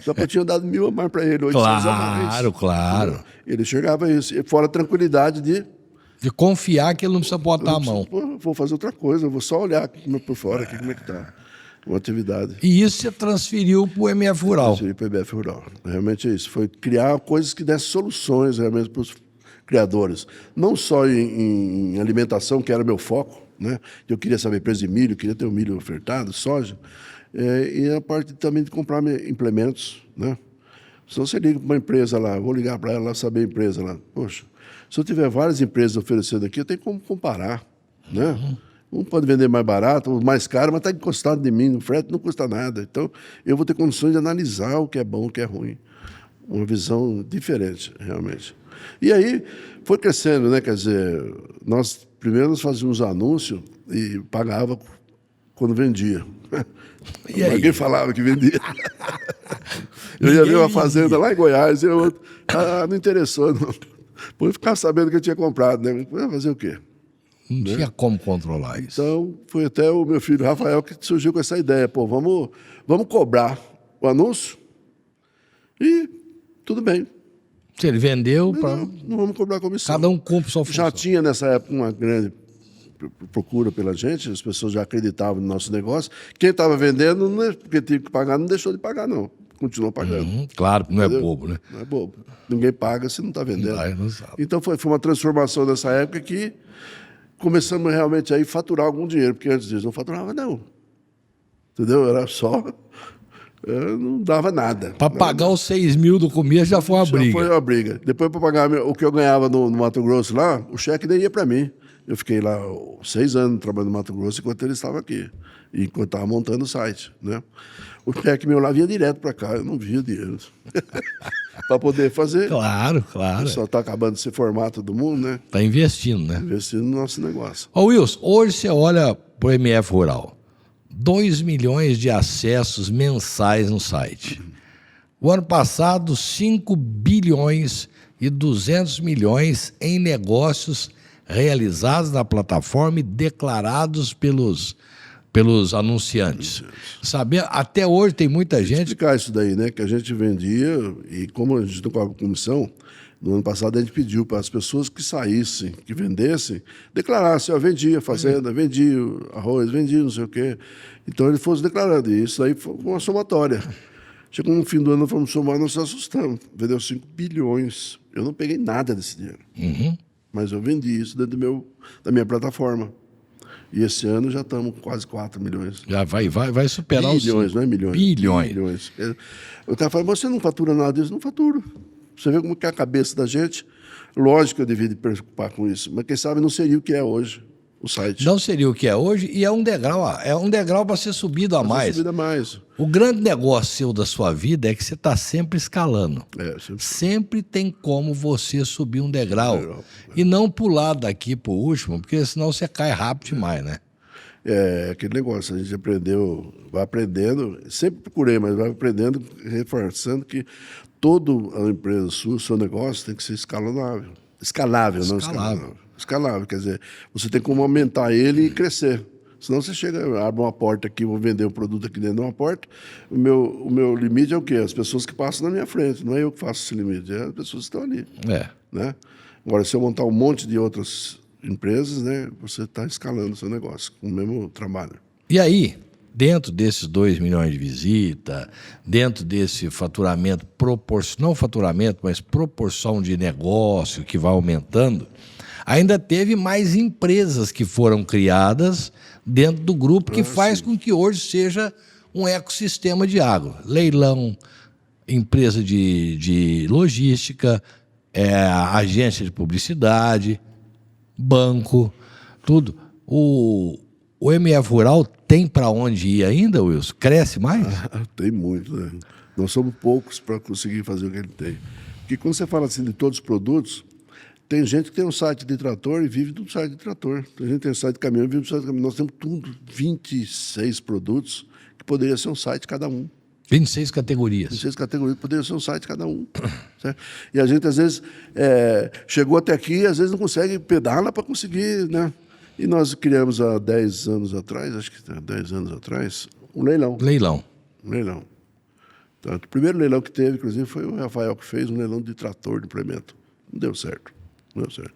B: Só que eu tinha dado 1.000 a mais para ele, 800 a mais.
A: Claro.
B: Ele enxergava isso. E fora a tranquilidade
A: de confiar que ele não precisa botar a mão.
B: Vou fazer outra coisa, eu vou só olhar por fora, aqui, como é que está. Uma atividade.
A: E isso você transferiu para o MF Rural.
B: Transferi para o MF Rural. Realmente é isso. Foi criar coisas que dessem soluções realmente para os criadores. Não só em alimentação, que era meu foco, né? Eu queria saber preço de milho, queria ter o milho ofertado, soja. E a parte também de comprar implementos, né? Se você liga para uma empresa lá, vou ligar para ela saber a empresa lá. Poxa, se eu tiver várias empresas oferecendo aqui, eu tenho como comparar, né? Um pode vender mais barato, mais caro, mas está encostado de mim, o frete não custa nada. Então, eu vou ter condições de analisar o que é bom, o que é ruim. Uma visão diferente, realmente. E aí, foi crescendo, né? Quer dizer, nós fazíamos anúncio e pagava quando vendia.
A: E aí?
B: Alguém falava que vendia. Eu ia ver uma fazenda lá em Goiás e eu... não interessou, não. Por ficar sabendo que eu tinha comprado, né? Fazer o quê?
A: Não tinha como controlar isso.
B: Então, foi até o meu filho Rafael que surgiu com essa ideia. Pô, vamos cobrar o anúncio e tudo bem.
A: Se ele vendeu...
B: Não vamos cobrar comissão.
A: Cada um cumpre sua função.
B: Já tinha, nessa época, uma grande procura pela gente, as pessoas já acreditavam no nosso negócio. Quem estava vendendo, porque tinha que pagar, não deixou de pagar, não. Continuou pagando.
A: Claro, não
B: Entendeu?
A: É bobo, né?
B: Não é bobo. Ninguém paga se não está vendendo.
A: Não sabe.
B: Então, foi uma transformação nessa época que começamos realmente a faturar algum dinheiro, porque antes disso não faturava, não. Entendeu? Era só... não dava nada.
A: Para pagar os 6 mil do começo já foi uma briga.
B: Já foi uma briga. Depois, para pagar o que eu ganhava no Mato Grosso lá, o cheque nem ia para mim. Eu fiquei lá 6 anos trabalhando no Mato Grosso enquanto ele estava aqui. E enquanto estava montando o site, né? O cheque meu lá vinha direto para cá, eu não via dinheiro. Para poder fazer.
A: Claro.
B: Só está acabando esse formato do mundo, né?
A: Está investindo, né?
B: Investindo no nosso negócio.
A: Ô Wilson, hoje você olha para o MF Rural. 2 milhões de acessos mensais no site. O ano passado, 5 bilhões e 200 milhões em negócios realizados na plataforma e declarados pelos anunciantes. Saber, até hoje tem muita gente...
B: Explicar isso daí, né? Que a gente vendia, e como a gente não cobrava comissão, no ano passado a gente pediu para as pessoas que saíssem, que vendessem, declarassem, vendia fazenda, vendia arroz, vendia não sei o quê. Então ele fosse declarando, e isso aí foi uma somatória. Chegou no fim do ano, nós fomos somar, nós nos assustamos. Vendeu 5 bilhões. Eu não peguei nada desse dinheiro. Mas eu vendi isso dentro da minha plataforma. E esse ano já estamos com quase 4 milhões.
A: Já vai superar
B: bilhões,
A: os...
B: não é milhões.
A: Bilhões.
B: Eu estava falando, mas você não fatura nada disso? Não faturo. Você vê como que é a cabeça da gente. Lógico que eu devia me preocupar com isso, mas quem sabe não seria o que é hoje o site.
A: Não seria o que é hoje e é um degrau para ser subido a mais. O grande negócio seu da sua vida é que você está sempre escalando. Sempre tem como você subir um degrau. E não pular daqui para o último, porque senão você cai rápido demais, né?
B: É aquele negócio, a gente aprendeu, vai aprendendo, sempre procurei, mas vai aprendendo, reforçando que toda a empresa sua, o seu negócio tem que ser escalável. Escalável, não escalável. Escalável, quer dizer, você tem como aumentar ele e crescer. Senão você chega, abre uma porta aqui, vou vender um produto aqui dentro de uma porta, o meu limite é o quê? As pessoas que passam na minha frente, não é eu que faço esse limite, é as pessoas que estão ali. Né? Agora, se eu montar um monte de outras empresas, né, você está escalando o seu negócio com o mesmo trabalho.
A: E aí, dentro desses 2 milhões de visitas, dentro desse faturamento, não faturamento, mas proporção de negócio que vai aumentando, ainda teve mais empresas que foram criadas dentro do grupo que faz com que hoje seja um ecossistema de agro. Leilão, empresa de logística, agência de publicidade, banco, tudo. O MF Rural tem para onde ir ainda, Wilson? Cresce mais?
B: Tem muito, né? Nós somos poucos para conseguir fazer o que ele tem. Porque quando você fala assim de todos os produtos, tem gente que tem um site de trator e vive do site de trator. Tem gente que tem um site de caminhão e vive do site de caminhão. Nós temos tudo, 26 produtos, que poderia ser um site cada um.
A: 26 categorias.
B: 26 categorias, poderia ser um site cada um. Certo? E a gente, às vezes, chegou até aqui, às vezes não consegue pedala para conseguir, né? E nós criamos há 10 anos atrás, acho que 10 anos atrás, um leilão.
A: Leilão.
B: Um leilão. Então, o primeiro leilão que teve, inclusive, foi o Rafael que fez um leilão de trator de implemento. Não deu certo. Não deu certo.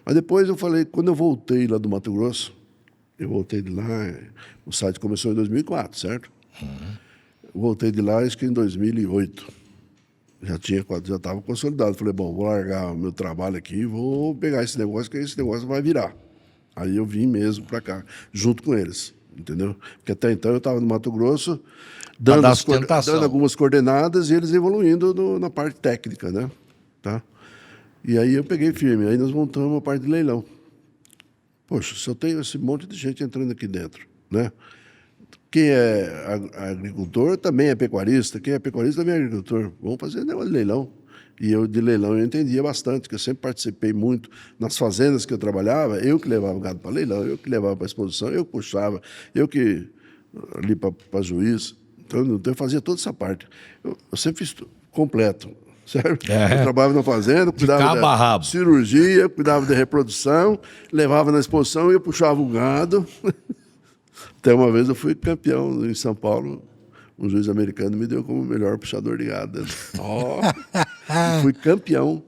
B: Mas depois eu falei, quando eu voltei lá do Mato Grosso, eu voltei de lá, o site começou em 2004, certo? Eu voltei de lá, acho que em 2008. Já estava consolidado. Falei, bom, vou largar o meu trabalho aqui e vou pegar esse negócio, que esse negócio vai virar. Aí eu vim mesmo para cá, junto com eles, entendeu? Porque até então eu estava no Mato Grosso, dando algumas coordenadas e eles evoluindo na parte técnica, né? Tá? E aí eu peguei firme, aí nós montamos a parte de leilão. Poxa, se eu tenho esse monte de gente entrando aqui dentro, né? Quem é agricultor também é pecuarista, quem é pecuarista também é agricultor. Vamos fazer negócio de leilão. E eu, de leilão, eu entendia bastante, porque eu sempre participei muito nas fazendas que eu trabalhava, eu que levava o gado para leilão, eu que levava para exposição, eu puxava, eu que ali para juiz. Então, eu fazia toda essa parte. Eu sempre fiz completo, certo? Eu trabalhava na fazenda, cuidava da cirurgia, cuidava da reprodução, levava na exposição e eu puxava o gado. Até uma vez eu fui campeão em São Paulo, um juiz americano me deu como melhor puxador de gado. Fui campeão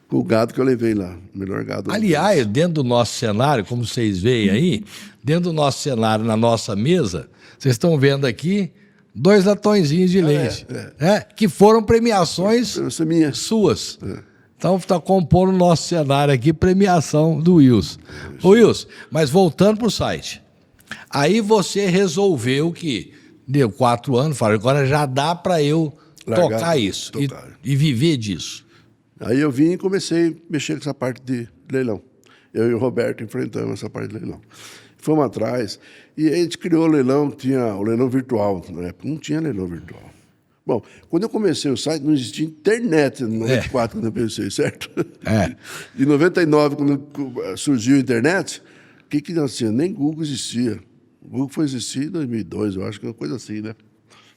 B: com o gado que eu levei lá, o melhor gado.
A: Aliás, dentro do nosso cenário, como vocês veem aí, dentro do nosso cenário, na nossa mesa, vocês estão vendo aqui 2 latõezinhos de leite, que foram premiações suas. Então está compondo o nosso cenário aqui, premiação do Wilson. Ô Wilson, mas voltando para o site, aí você resolveu que deu 4 anos, falou, agora já dá para eu tocar isso e viver disso.
B: Aí eu vim e comecei a mexer com essa parte de leilão. Eu e o Roberto enfrentamos essa parte de leilão. Fomos atrás e a gente criou o leilão, tinha o leilão virtual. Na época não tinha leilão virtual. Bom, quando eu comecei o site, não existia internet em 94, quando eu pensei, certo? Em 99, quando surgiu a internet, o que nós tínhamos? Nem Google existia. O Google foi existir em 2002, eu acho que é uma coisa assim, né?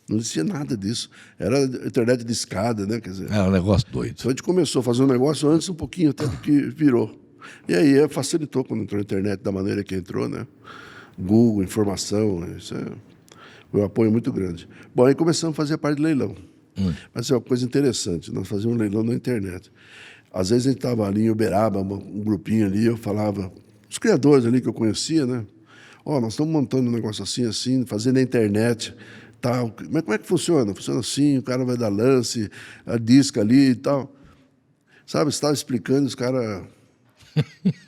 B: Não existia nada disso. Era internet de escada, né? Quer dizer,
A: era um negócio doido.
B: Então a gente começou a fazer um negócio antes um pouquinho, até do que virou. E aí facilitou quando entrou a internet da maneira que entrou, né? Google, informação, isso foi um apoio muito grande. Bom, aí começamos a fazer a parte de leilão. Mas é uma coisa interessante, nós fazíamos um leilão na internet. Às vezes a gente estava ali em Uberaba, um grupinho ali, eu falava, os criadores ali que eu conhecia, né? Nós estamos montando um negócio assim, fazendo na internet, tal. Mas como é que funciona? Funciona assim, o cara vai dar lance, a disca ali e tal. Sabe, você estava explicando, os caras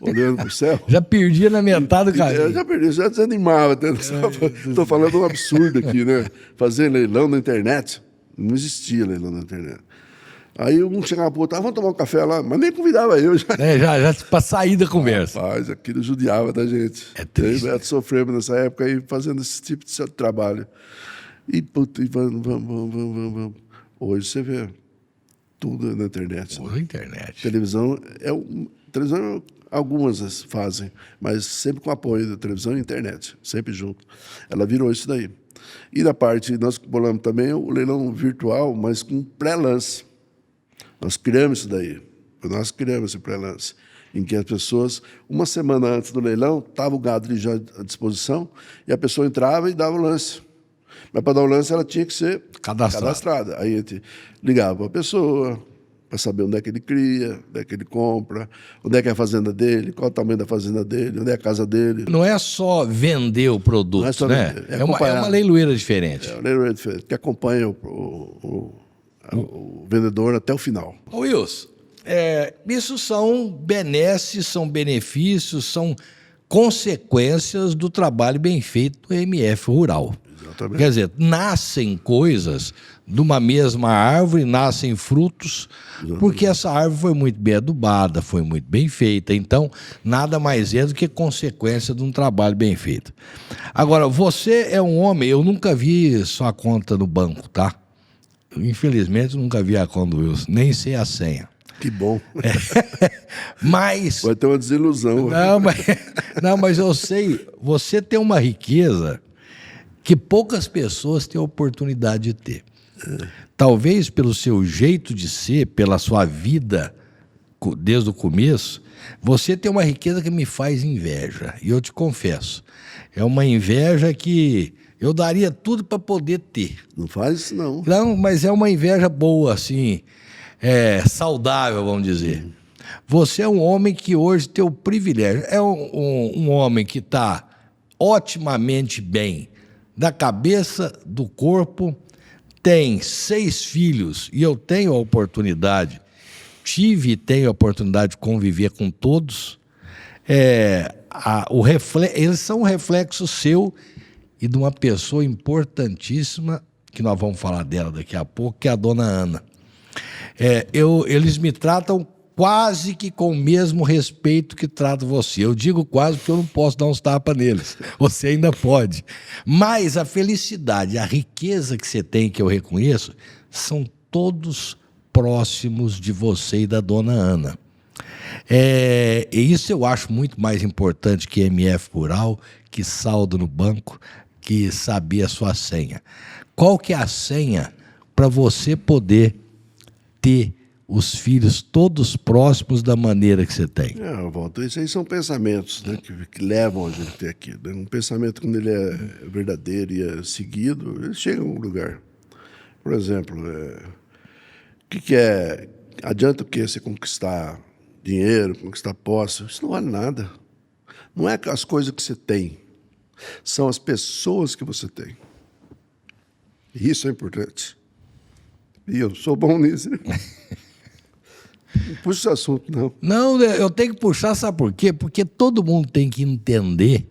B: olhando para o céu.
A: Já perdia na metade do caminho.
B: Já perdi, já desanimava. Estou falando um absurdo aqui, né? Fazer leilão na internet. Não existia leilão na internet. Aí um chegava para o outro, vamos tomar um café lá, mas nem convidava eu. Já
A: para sair da conversa.
B: Rapaz, aquilo judiava da gente.
A: É triste.
B: Eu e Beto sofremos nessa época aí, fazendo esse tipo de trabalho. E vamos. Hoje você vê tudo na internet.
A: Tudo na internet.
B: Televisão, algumas fazem, mas sempre com apoio da televisão e internet, sempre junto. Ela virou isso daí. E na parte, nós bolamos também o leilão virtual, mas com pré-lance. Nós criamos isso daí. Nós criamos esse pré-lance, em que as pessoas, uma semana antes do leilão, estava o gado já à disposição, e a pessoa entrava e dava o lance. Mas para dar o lance, ela tinha que ser cadastrada. Aí a gente ligava para a pessoa, para saber onde é que ele cria, onde é que ele compra, onde é que é a fazenda dele, qual é o tamanho da fazenda dele, onde é a casa dele.
A: Não é só vender o produto,
B: não é só
A: né?
B: Vender,
A: é uma leiloeira diferente.
B: É uma leiloeira diferente, que acompanha o vendedor até o final.
A: Ô Wilson, isso são benesses, são benefícios, são consequências do trabalho bem feito do MF Rural.
B: Exatamente.
A: Quer dizer, nascem coisas de uma mesma árvore, nascem frutos, porque essa árvore foi muito bem adubada, foi muito bem feita. Então, nada mais é do que consequência de um trabalho bem feito. Agora, você é um homem, eu nunca vi sua conta no banco, tá? Infelizmente, eu nunca vi a conta do Wilson, nem sei a senha.
B: Que bom.
A: Mas...
B: vai ter uma desilusão.
A: Não, mas eu sei, você tem uma riqueza que poucas pessoas têm a oportunidade de ter. Talvez pelo seu jeito de ser, pela sua vida desde o começo, você tem uma riqueza que me faz inveja. E eu te confesso, é uma inveja que eu daria tudo para poder ter.
B: Não faz isso, não.
A: Não, mas é uma inveja boa, assim, saudável, vamos dizer. Você é um homem que hoje tem o privilégio, é um homem que está otimamente bem, da cabeça, do corpo, tem 6 filhos, e eu tenho a oportunidade, tive e tenho a oportunidade de conviver com todos. Eles são um reflexo seu e de uma pessoa importantíssima, que nós vamos falar dela daqui a pouco, que é a dona Ana. Eles me tratam quase que com o mesmo respeito que trato você. Eu digo quase porque eu não posso dar uns tapas neles. Você ainda pode. Mas a felicidade, a riqueza que você tem, que eu reconheço, são todos próximos de você e da dona Ana. E isso eu acho muito mais importante que MF Rural, que saldo no banco, que saber a sua senha. Qual que é a senha para você poder ter os filhos todos próximos da maneira que você tem?
B: Walter, isso aí são pensamentos, né, que levam a gente até aqui. Né? Um pensamento, quando ele é verdadeiro e é seguido, ele chega a um lugar. Por exemplo, que é? Adianta o quê? Você conquistar dinheiro, conquistar posse? Isso não vale nada. Não é as coisas que você tem, são as pessoas que você tem. Isso é importante. E eu sou bom nisso. Não puxa esse assunto, não.
A: Não, eu tenho que puxar, sabe por quê? Porque todo mundo tem que entender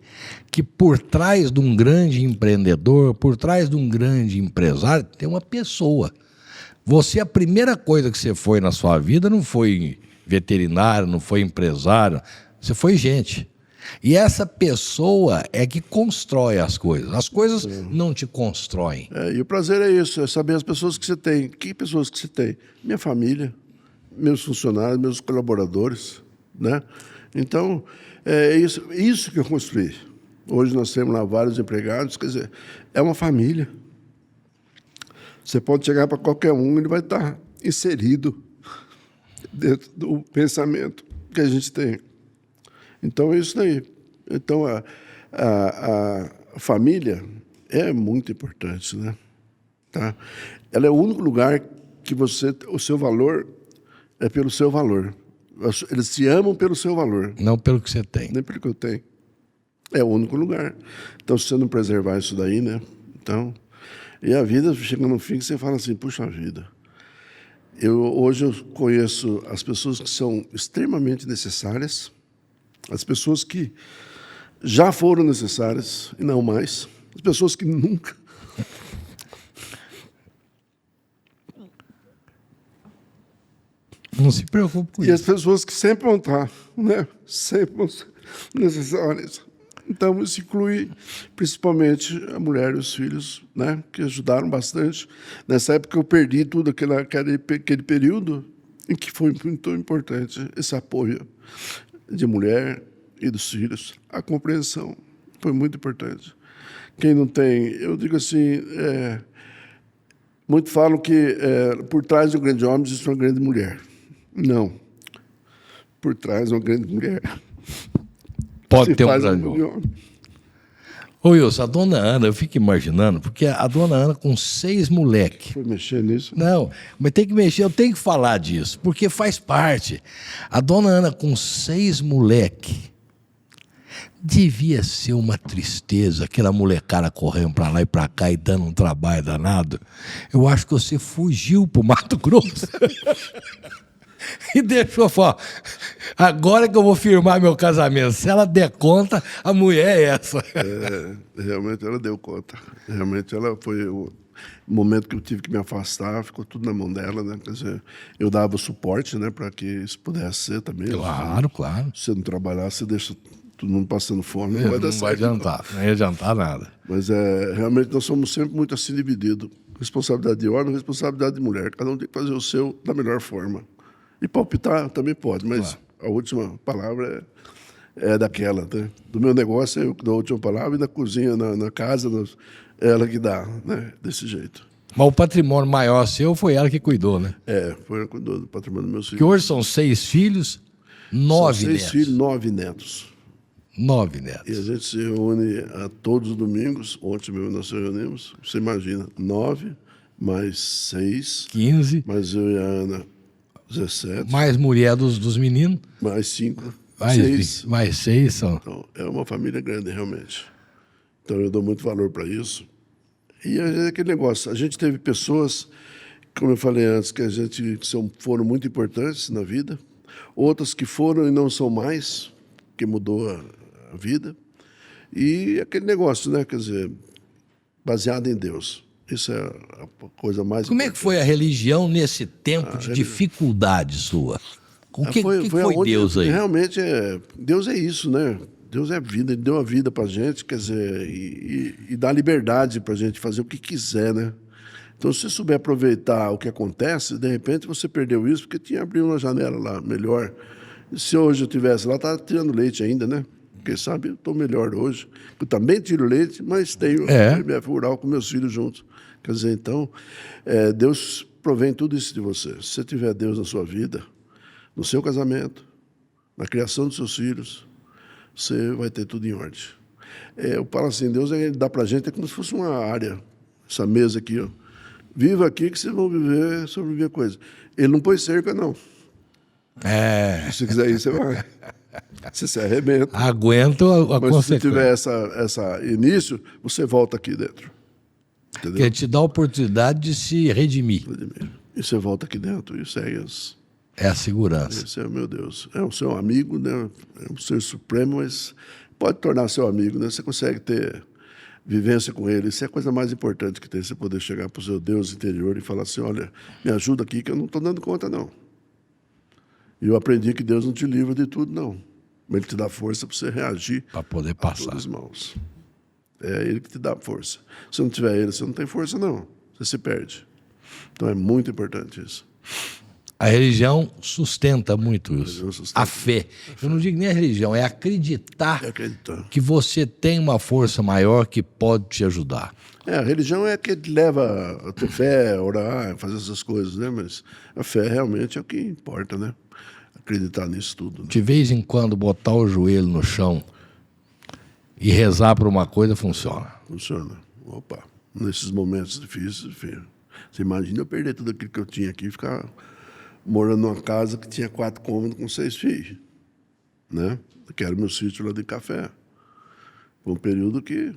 A: que por trás de um grande empreendedor, por trás de um grande empresário, tem uma pessoa. Você, a primeira coisa que você foi na sua vida não foi veterinário, não foi empresário, você foi gente. E essa pessoa é que constrói as coisas. As coisas não te constroem.
B: E o prazer é isso, é saber as pessoas que você tem. Que pessoas que você tem? Minha família, meus funcionários, meus colaboradores, né? Então, é isso que eu construí. Hoje nós temos lá vários empregados, quer dizer, é uma família. Você pode chegar para qualquer um, ele vai estar inserido dentro do pensamento que a gente tem. Então, é isso daí. Então, a família é muito importante, né? Tá? Ela é o único lugar que o seu valor é pelo seu valor. Eles se amam pelo seu valor.
A: Não pelo que você tem.
B: Nem pelo que eu tenho. É o único lugar. Então, se você não preservar isso daí, né? Então, e a vida chega no fim que você fala assim, puxa vida. Hoje eu conheço as pessoas que são extremamente necessárias, as pessoas que já foram necessárias e não mais, as pessoas que nunca.
A: Não se preocupe com
B: E
A: isso.
B: as pessoas que sempre vão estar, né? Sempre vão ser necessárias. Então, isso inclui principalmente a mulher e os filhos, né? Que ajudaram bastante. Nessa época eu perdi tudo aquele período em que foi muito importante esse apoio de mulher e dos filhos. A compreensão foi muito importante. Quem não tem, eu digo assim, muitos falam que por trás de um grande homem existe uma grande mulher. Não. Por trás de uma grande mulher.
A: Pode ter um grande homem. Ô Wilson, a dona Ana, eu fico imaginando, porque a dona Ana com 6 moleques.
B: Foi mexer nisso?
A: Não, mas tem que mexer, eu tenho que falar disso, porque faz parte. A dona Ana com 6 moleques, devia ser uma tristeza, aquela molecada correndo para lá e para cá e dando um trabalho danado. Eu acho que você fugiu pro Mato Grosso. E deixou falar, agora que eu vou firmar meu casamento, se ela der conta, a mulher é essa.
B: Realmente ela deu conta. Realmente ela foi o momento que eu tive que me afastar, ficou tudo na mão dela, né? Quer dizer, eu dava o suporte, né, para que isso pudesse ser também.
A: Claro, claro.
B: Se você não trabalhar, você deixa todo mundo passando fome, não vai dar certo.
A: Não vai adiantar, não ia adiantar nada.
B: Mas realmente nós somos sempre muito assim divididos. Responsabilidade de homem, responsabilidade de mulher. Cada um tem que fazer o seu da melhor forma. E palpitar também pode, mas claro, a última palavra é daquela, né? Do meu negócio eu que dou a última palavra, e da cozinha, na casa, é ela que dá, né? Desse jeito.
A: Mas o patrimônio maior seu foi ela que cuidou, né?
B: Foi ela que cuidou do patrimônio dos meus filhos.
A: Que hoje são 6 filhos, 9
B: São 6
A: netos.
B: filhos, 9 netos.
A: 9
B: E a
A: netos.
B: gente se reúne a todos os domingos. Ontem mesmo nós se reunimos. Você imagina, 9 mais 6,
A: 15.
B: mais eu e a Ana, 17,
A: Mais mulher dos meninos.
B: mais 5,
A: Mais
B: 6.
A: mais 6 são.
B: Então, é uma família grande, realmente. Então, eu dou muito valor para isso. E é aquele negócio, a gente teve pessoas, como eu falei antes, que foram muito importantes na vida, outras que foram e não são mais, que mudou a vida. E aquele negócio, né? Quer dizer, baseado em Deus. Isso é a coisa mais
A: Como é que foi a religião nesse tempo de dificuldade sua? O que foi
B: onde
A: Deus aí?
B: Realmente, Deus é isso, né? Deus é vida, Ele deu a vida para a gente, quer dizer, e dá liberdade para a gente fazer o que quiser, né? Então, se você souber aproveitar o que acontece, de repente você perdeu isso porque tinha abrido uma janela lá, melhor. E se hoje eu estivesse lá, estava tirando leite ainda, né? Quem sabe eu estou melhor hoje. Eu também tiro leite, mas tenho MF Rural com meus filhos juntos. Quer dizer, então, Deus provém tudo isso de você. Se você tiver Deus na sua vida, no seu casamento, na criação dos seus filhos, você vai ter tudo em ordem. Eu falo assim, Deus ele dá para a gente como se fosse uma área, essa mesa aqui, ó. Viva aqui que vocês vão sobreviver coisa. Ele não pôs cerca, não. Se você quiser ir, você vai. Você se arrebenta.
A: Aguento a
B: Mas se
A: consequência.
B: tiver essa início, você volta aqui dentro. Entendeu?
A: Que te dá a oportunidade de se redimir.
B: E você volta aqui dentro e segue as...
A: É a segurança.
B: Esse é o meu Deus. É o seu amigo, né? É um ser supremo, mas pode tornar seu amigo, né? Você consegue ter vivência com ele. Isso é a coisa mais importante que tem. Você poder chegar para o seu Deus interior e falar assim, olha, me ajuda aqui que eu não estou dando conta, não. E eu aprendi que Deus não te livra de tudo, não. Mas Ele te dá força para você reagir
A: Para poder
B: a
A: passar.
B: todos os maus. É Ele que te dá força. Se não tiver Ele, você não tem força, não. Você se perde. Então é muito importante isso.
A: A religião sustenta muito isso.
B: religião sustenta.
A: A fé. Eu não digo nem a religião, é acreditar
B: É acreditar.
A: que você tem uma força maior que pode te ajudar.
B: A religião é que leva a ter fé, a orar, fazer essas coisas, né? Mas a fé realmente é o que importa, né? Acreditar nisso tudo. Né?
A: De vez em quando, botar o joelho no chão e rezar por uma coisa funciona.
B: Funciona. Opa, nesses momentos difíceis, filho. Você imagina eu perder tudo aquilo que eu tinha aqui e ficar morando numa casa que tinha 4 cômodos com 6 filhos, né? Que era meu sítio lá de café. Foi um período que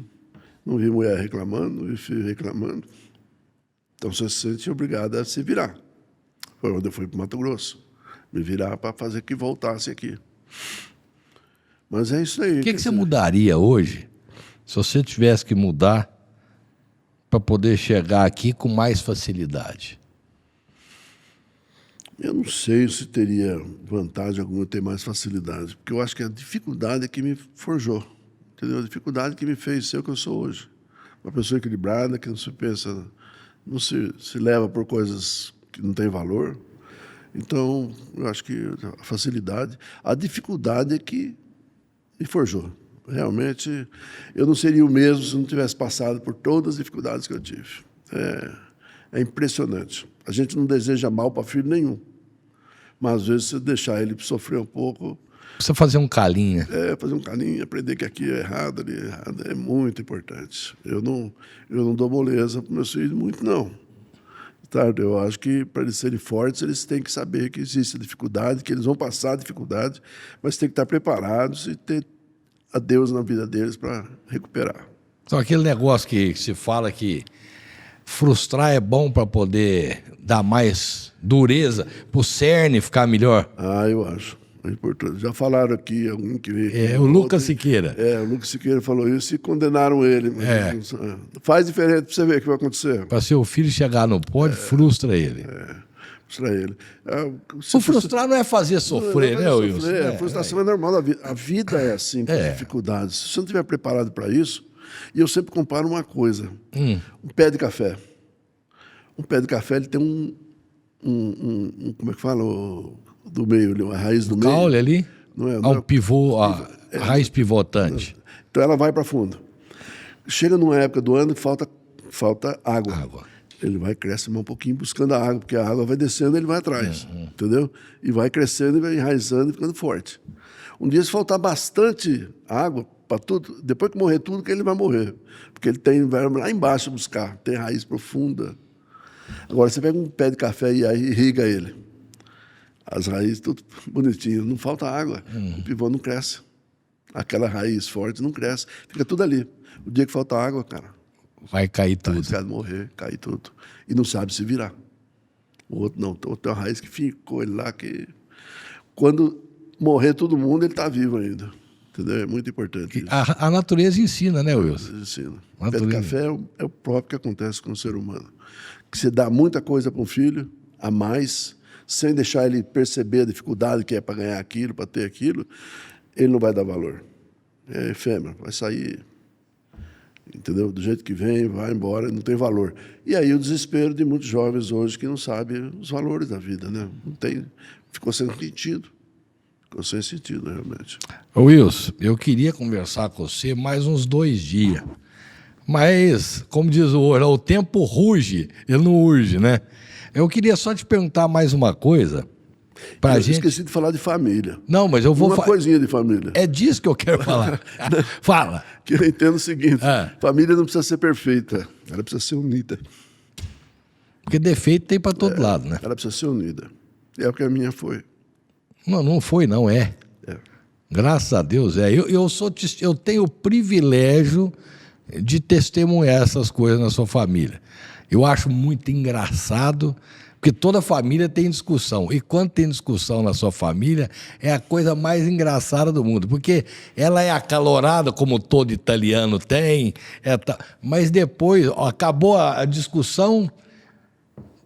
B: não vi mulher reclamando, não vi filho reclamando. Então você se sente obrigado a se virar. Foi onde eu fui para o Mato Grosso. Me virar para fazer que voltasse aqui. Mas é isso aí.
A: O que você mudaria hoje se você tivesse que mudar para poder chegar aqui com mais facilidade?
B: Eu não sei se teria vantagem alguma ter mais facilidade, porque eu acho que a dificuldade é que me forjou, entendeu? A dificuldade que me fez ser o que eu sou hoje. Uma pessoa equilibrada, que não se pensa, não se leva por coisas que não têm valor. Então, eu acho que a facilidade, a dificuldade é que me forjou. Realmente, eu não seria o mesmo se não tivesse passado por todas as dificuldades que eu tive. É impressionante. A gente não deseja mal para filho nenhum. Mas, às vezes, se deixar ele sofrer um pouco...
A: Precisa fazer um calinho.
B: Fazer um carinho, aprender que aqui é errado, ali é errado, é muito importante. Eu não dou moleza para meus filhos muito, não. Tá? Eu acho que, para eles serem fortes, eles têm que saber que existe dificuldade, que eles vão passar a dificuldade, mas têm que estar preparados e ter a Deus na vida deles para recuperar.
A: Então, aquele negócio que se fala que frustrar é bom para poder dar mais dureza para o cerne ficar melhor.
B: Eu acho. É importante. Já falaram aqui, alguém que veio aqui.
A: O Lucas Siqueira.
B: O Lucas Siqueira falou isso e condenaram ele. Faz diferente para você ver o que vai acontecer.
A: Para seu filho chegar no pódio, frustra ele.
B: Frustra ele.
A: O frustrar não é fazer sofrer, né, Wilson?
B: A frustração é normal da vida. A vida é assim, com dificuldades. Se você não estiver preparado para isso, e eu sempre comparo uma coisa. Um pé de café. Um pé de café, ele tem como é que fala? Do meio, a raiz do meio.
A: Caule ali?
B: Não é,
A: um pivô, a raiz pivotante.
B: Então ela vai para fundo. Chega numa época do ano que falta água. Ele vai crescer um pouquinho buscando a água, porque a água vai descendo, ele vai atrás, entendeu? E vai crescendo, e vai enraizando e ficando forte. Um dia, se faltar bastante água para tudo, depois que morrer tudo, que ele vai morrer. Porque ele vai lá embaixo buscar, tem raiz profunda. Agora, você pega um pé de café e aí irriga ele. As raízes tudo bonitinho, não falta água. O pivô não cresce. Aquela raiz forte não cresce. Fica tudo ali. O dia que falta água, cara,
A: vai cair tudo.
B: Vai morrer, cair tudo. E não sabe se virar. O outro não. O outro tem uma raiz que ficou ele lá, que quando morrer todo mundo, ele está vivo ainda. Entendeu? É muito importante isso.
A: A natureza ensina, né, Wilson?
B: Ensina. O pé de café é o próprio que acontece com o ser humano. Que você dá muita coisa para um filho, a mais, sem deixar ele perceber a dificuldade que é para ganhar aquilo, para ter aquilo, ele não vai dar valor. É efêmero, vai sair, entendeu? Do jeito que vem, vai embora, não tem valor. E aí o desespero de muitos jovens hoje que não sabem os valores da vida, né? Não tem, ficou sem sentido. Ficou sem sentido, realmente.
A: Ô Wilson, eu queria conversar com você mais uns 2 dias. Mas, como diz o outro, o tempo ruge, ele não urge, né? Eu queria só te perguntar mais uma coisa.
B: Eu esqueci de falar de família.
A: Não, mas eu vou
B: Uma coisinha de família.
A: É disso que eu quero falar. Fala.
B: Que eu entendo o seguinte: família não precisa ser perfeita, ela precisa ser unida.
A: Porque defeito tem para todo lado, né?
B: Ela precisa ser unida. É o que a minha foi.
A: Não foi, não é. Graças a Deus é. Eu tenho o privilégio de testemunhar essas coisas na sua família. Eu acho muito engraçado, porque toda família tem discussão. E quando tem discussão na sua família, é a coisa mais engraçada do mundo. Porque ela é acalorada, como todo italiano tem. Mas depois, acabou a discussão,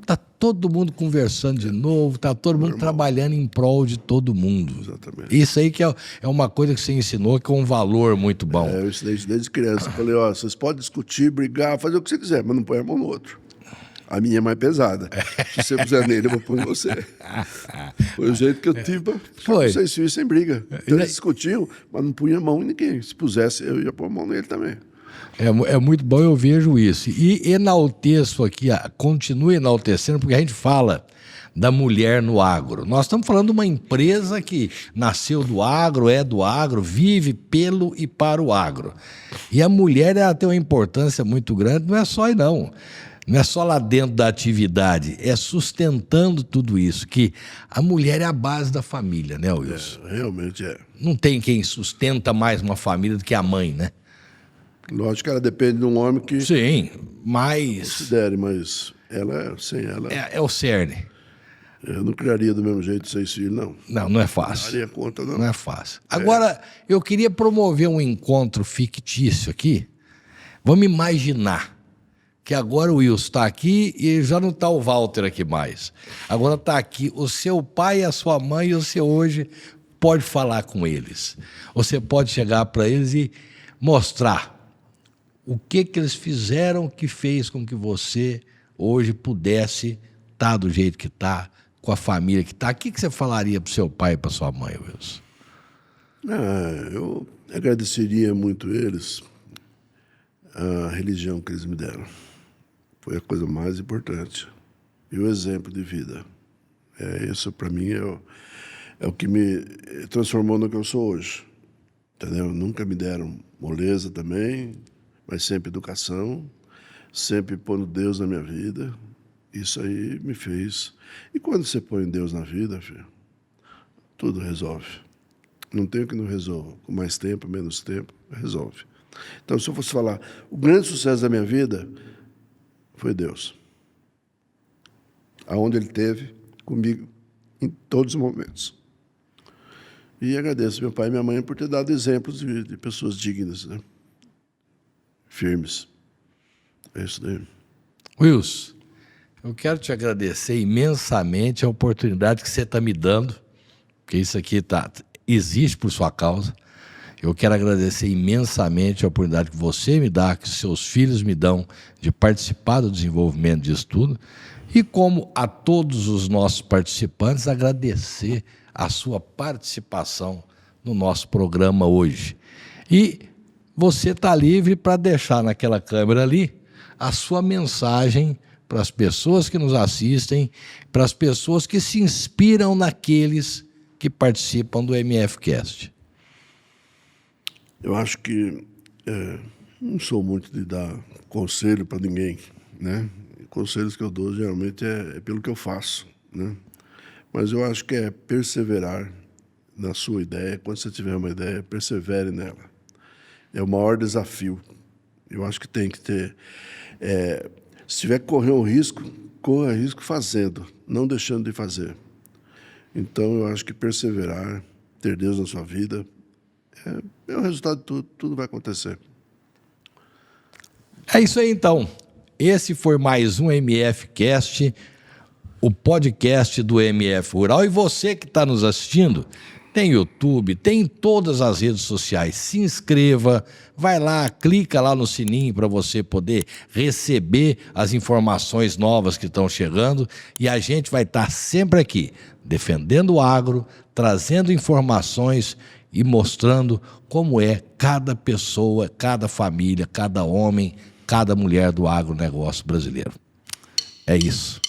A: está todo mundo conversando de novo, está todo mundo trabalhando em prol de todo mundo.
B: Exatamente.
A: Isso aí que é uma coisa que você ensinou, que é um valor muito bom.
B: Eu ensinei desde criança. Falei, vocês podem discutir, brigar, fazer o que você quiser, mas não põe a mão no outro. A minha é mais pesada. Se você puser nele, eu vou pôr em você. Foi o jeito que eu tive para ficar com 6 filhos sem briga. Então, eles discutiam, mas não punha a mão em ninguém. Se pusesse, eu ia pôr a mão nele também.
A: É muito bom, eu vejo isso. E enalteço aqui, continue enaltecendo, porque a gente fala da mulher no agro. Nós estamos falando de uma empresa que nasceu do agro, é do agro, vive pelo e para o agro. E a mulher, ela tem uma importância muito grande, não é só aí não. Não é só lá dentro da atividade, é sustentando tudo isso, que a mulher é a base da família, né, Wilson?
B: Realmente é.
A: Não tem quem sustenta mais uma família do que a mãe, né?
B: Lógico que ela depende de um homem que...
A: Sim, mas...
B: Considere, mas ela, sem ela...
A: É o cerne.
B: Eu não criaria do mesmo jeito 6 filhos, não.
A: Não é fácil.
B: Não daria conta, não.
A: Não é fácil. Agora, eu queria promover um encontro fictício aqui. Vamos imaginar que agora o Wilson está aqui e já não está o Walter aqui mais. Agora está aqui o seu pai, a sua mãe, e você hoje pode falar com eles. Você pode chegar para eles e mostrar o que eles fizeram que fez com que você hoje pudesse estar do jeito que está, com a família que está. O que você falaria para o seu pai e para sua mãe, Wilson?
B: Eu agradeceria muito eles, a religião que eles me deram. Foi a coisa mais importante. E o exemplo de vida. Isso, para mim, é o que me transformou no que eu sou hoje. Entendeu? Nunca me deram moleza também, mas sempre educação, sempre pondo Deus na minha vida. Isso aí me fez. E quando você põe Deus na vida, filho, tudo resolve. Não tem o que não resolva. Com mais tempo, menos tempo, resolve. Então, se eu fosse falar, o grande sucesso da minha vida foi Deus. Aonde Ele esteve comigo em todos os momentos. E agradeço meu pai e minha mãe por ter dado exemplos de pessoas dignas, né? Firmes. É isso daí.
A: Wilson, eu quero te agradecer imensamente a oportunidade que você está me dando, porque isso aqui existe por sua causa. Eu quero agradecer imensamente a oportunidade que você me dá, que seus filhos me dão, de participar do desenvolvimento disso tudo. E como a todos os nossos participantes, agradecer a sua participação no nosso programa hoje. E você está livre para deixar naquela câmera ali a sua mensagem para as pessoas que nos assistem, para as pessoas que se inspiram naqueles que participam do MFcast?
B: Eu acho que não sou muito de dar conselho para ninguém, né? Conselhos que eu dou geralmente é pelo que eu faço, né? Mas eu acho que é perseverar na sua ideia. Quando você tiver uma ideia, persevere nela. É o maior desafio. Eu acho que tem que ter... se tiver que correr um risco, corra risco fazendo, não deixando de fazer. Então, eu acho que perseverar, ter Deus na sua vida, é o resultado de tudo. Tudo vai acontecer.
A: É isso aí, então. Esse foi mais um MFcast, o podcast do MF Rural. E você que está nos assistindo, tem YouTube, tem todas as redes sociais. Se inscreva, vai lá, clica lá no sininho para você poder receber as informações novas que estão chegando. E a gente vai estar sempre aqui, defendendo o agro, trazendo informações e mostrando como é cada pessoa, cada família, cada homem, cada mulher do agronegócio brasileiro. É isso.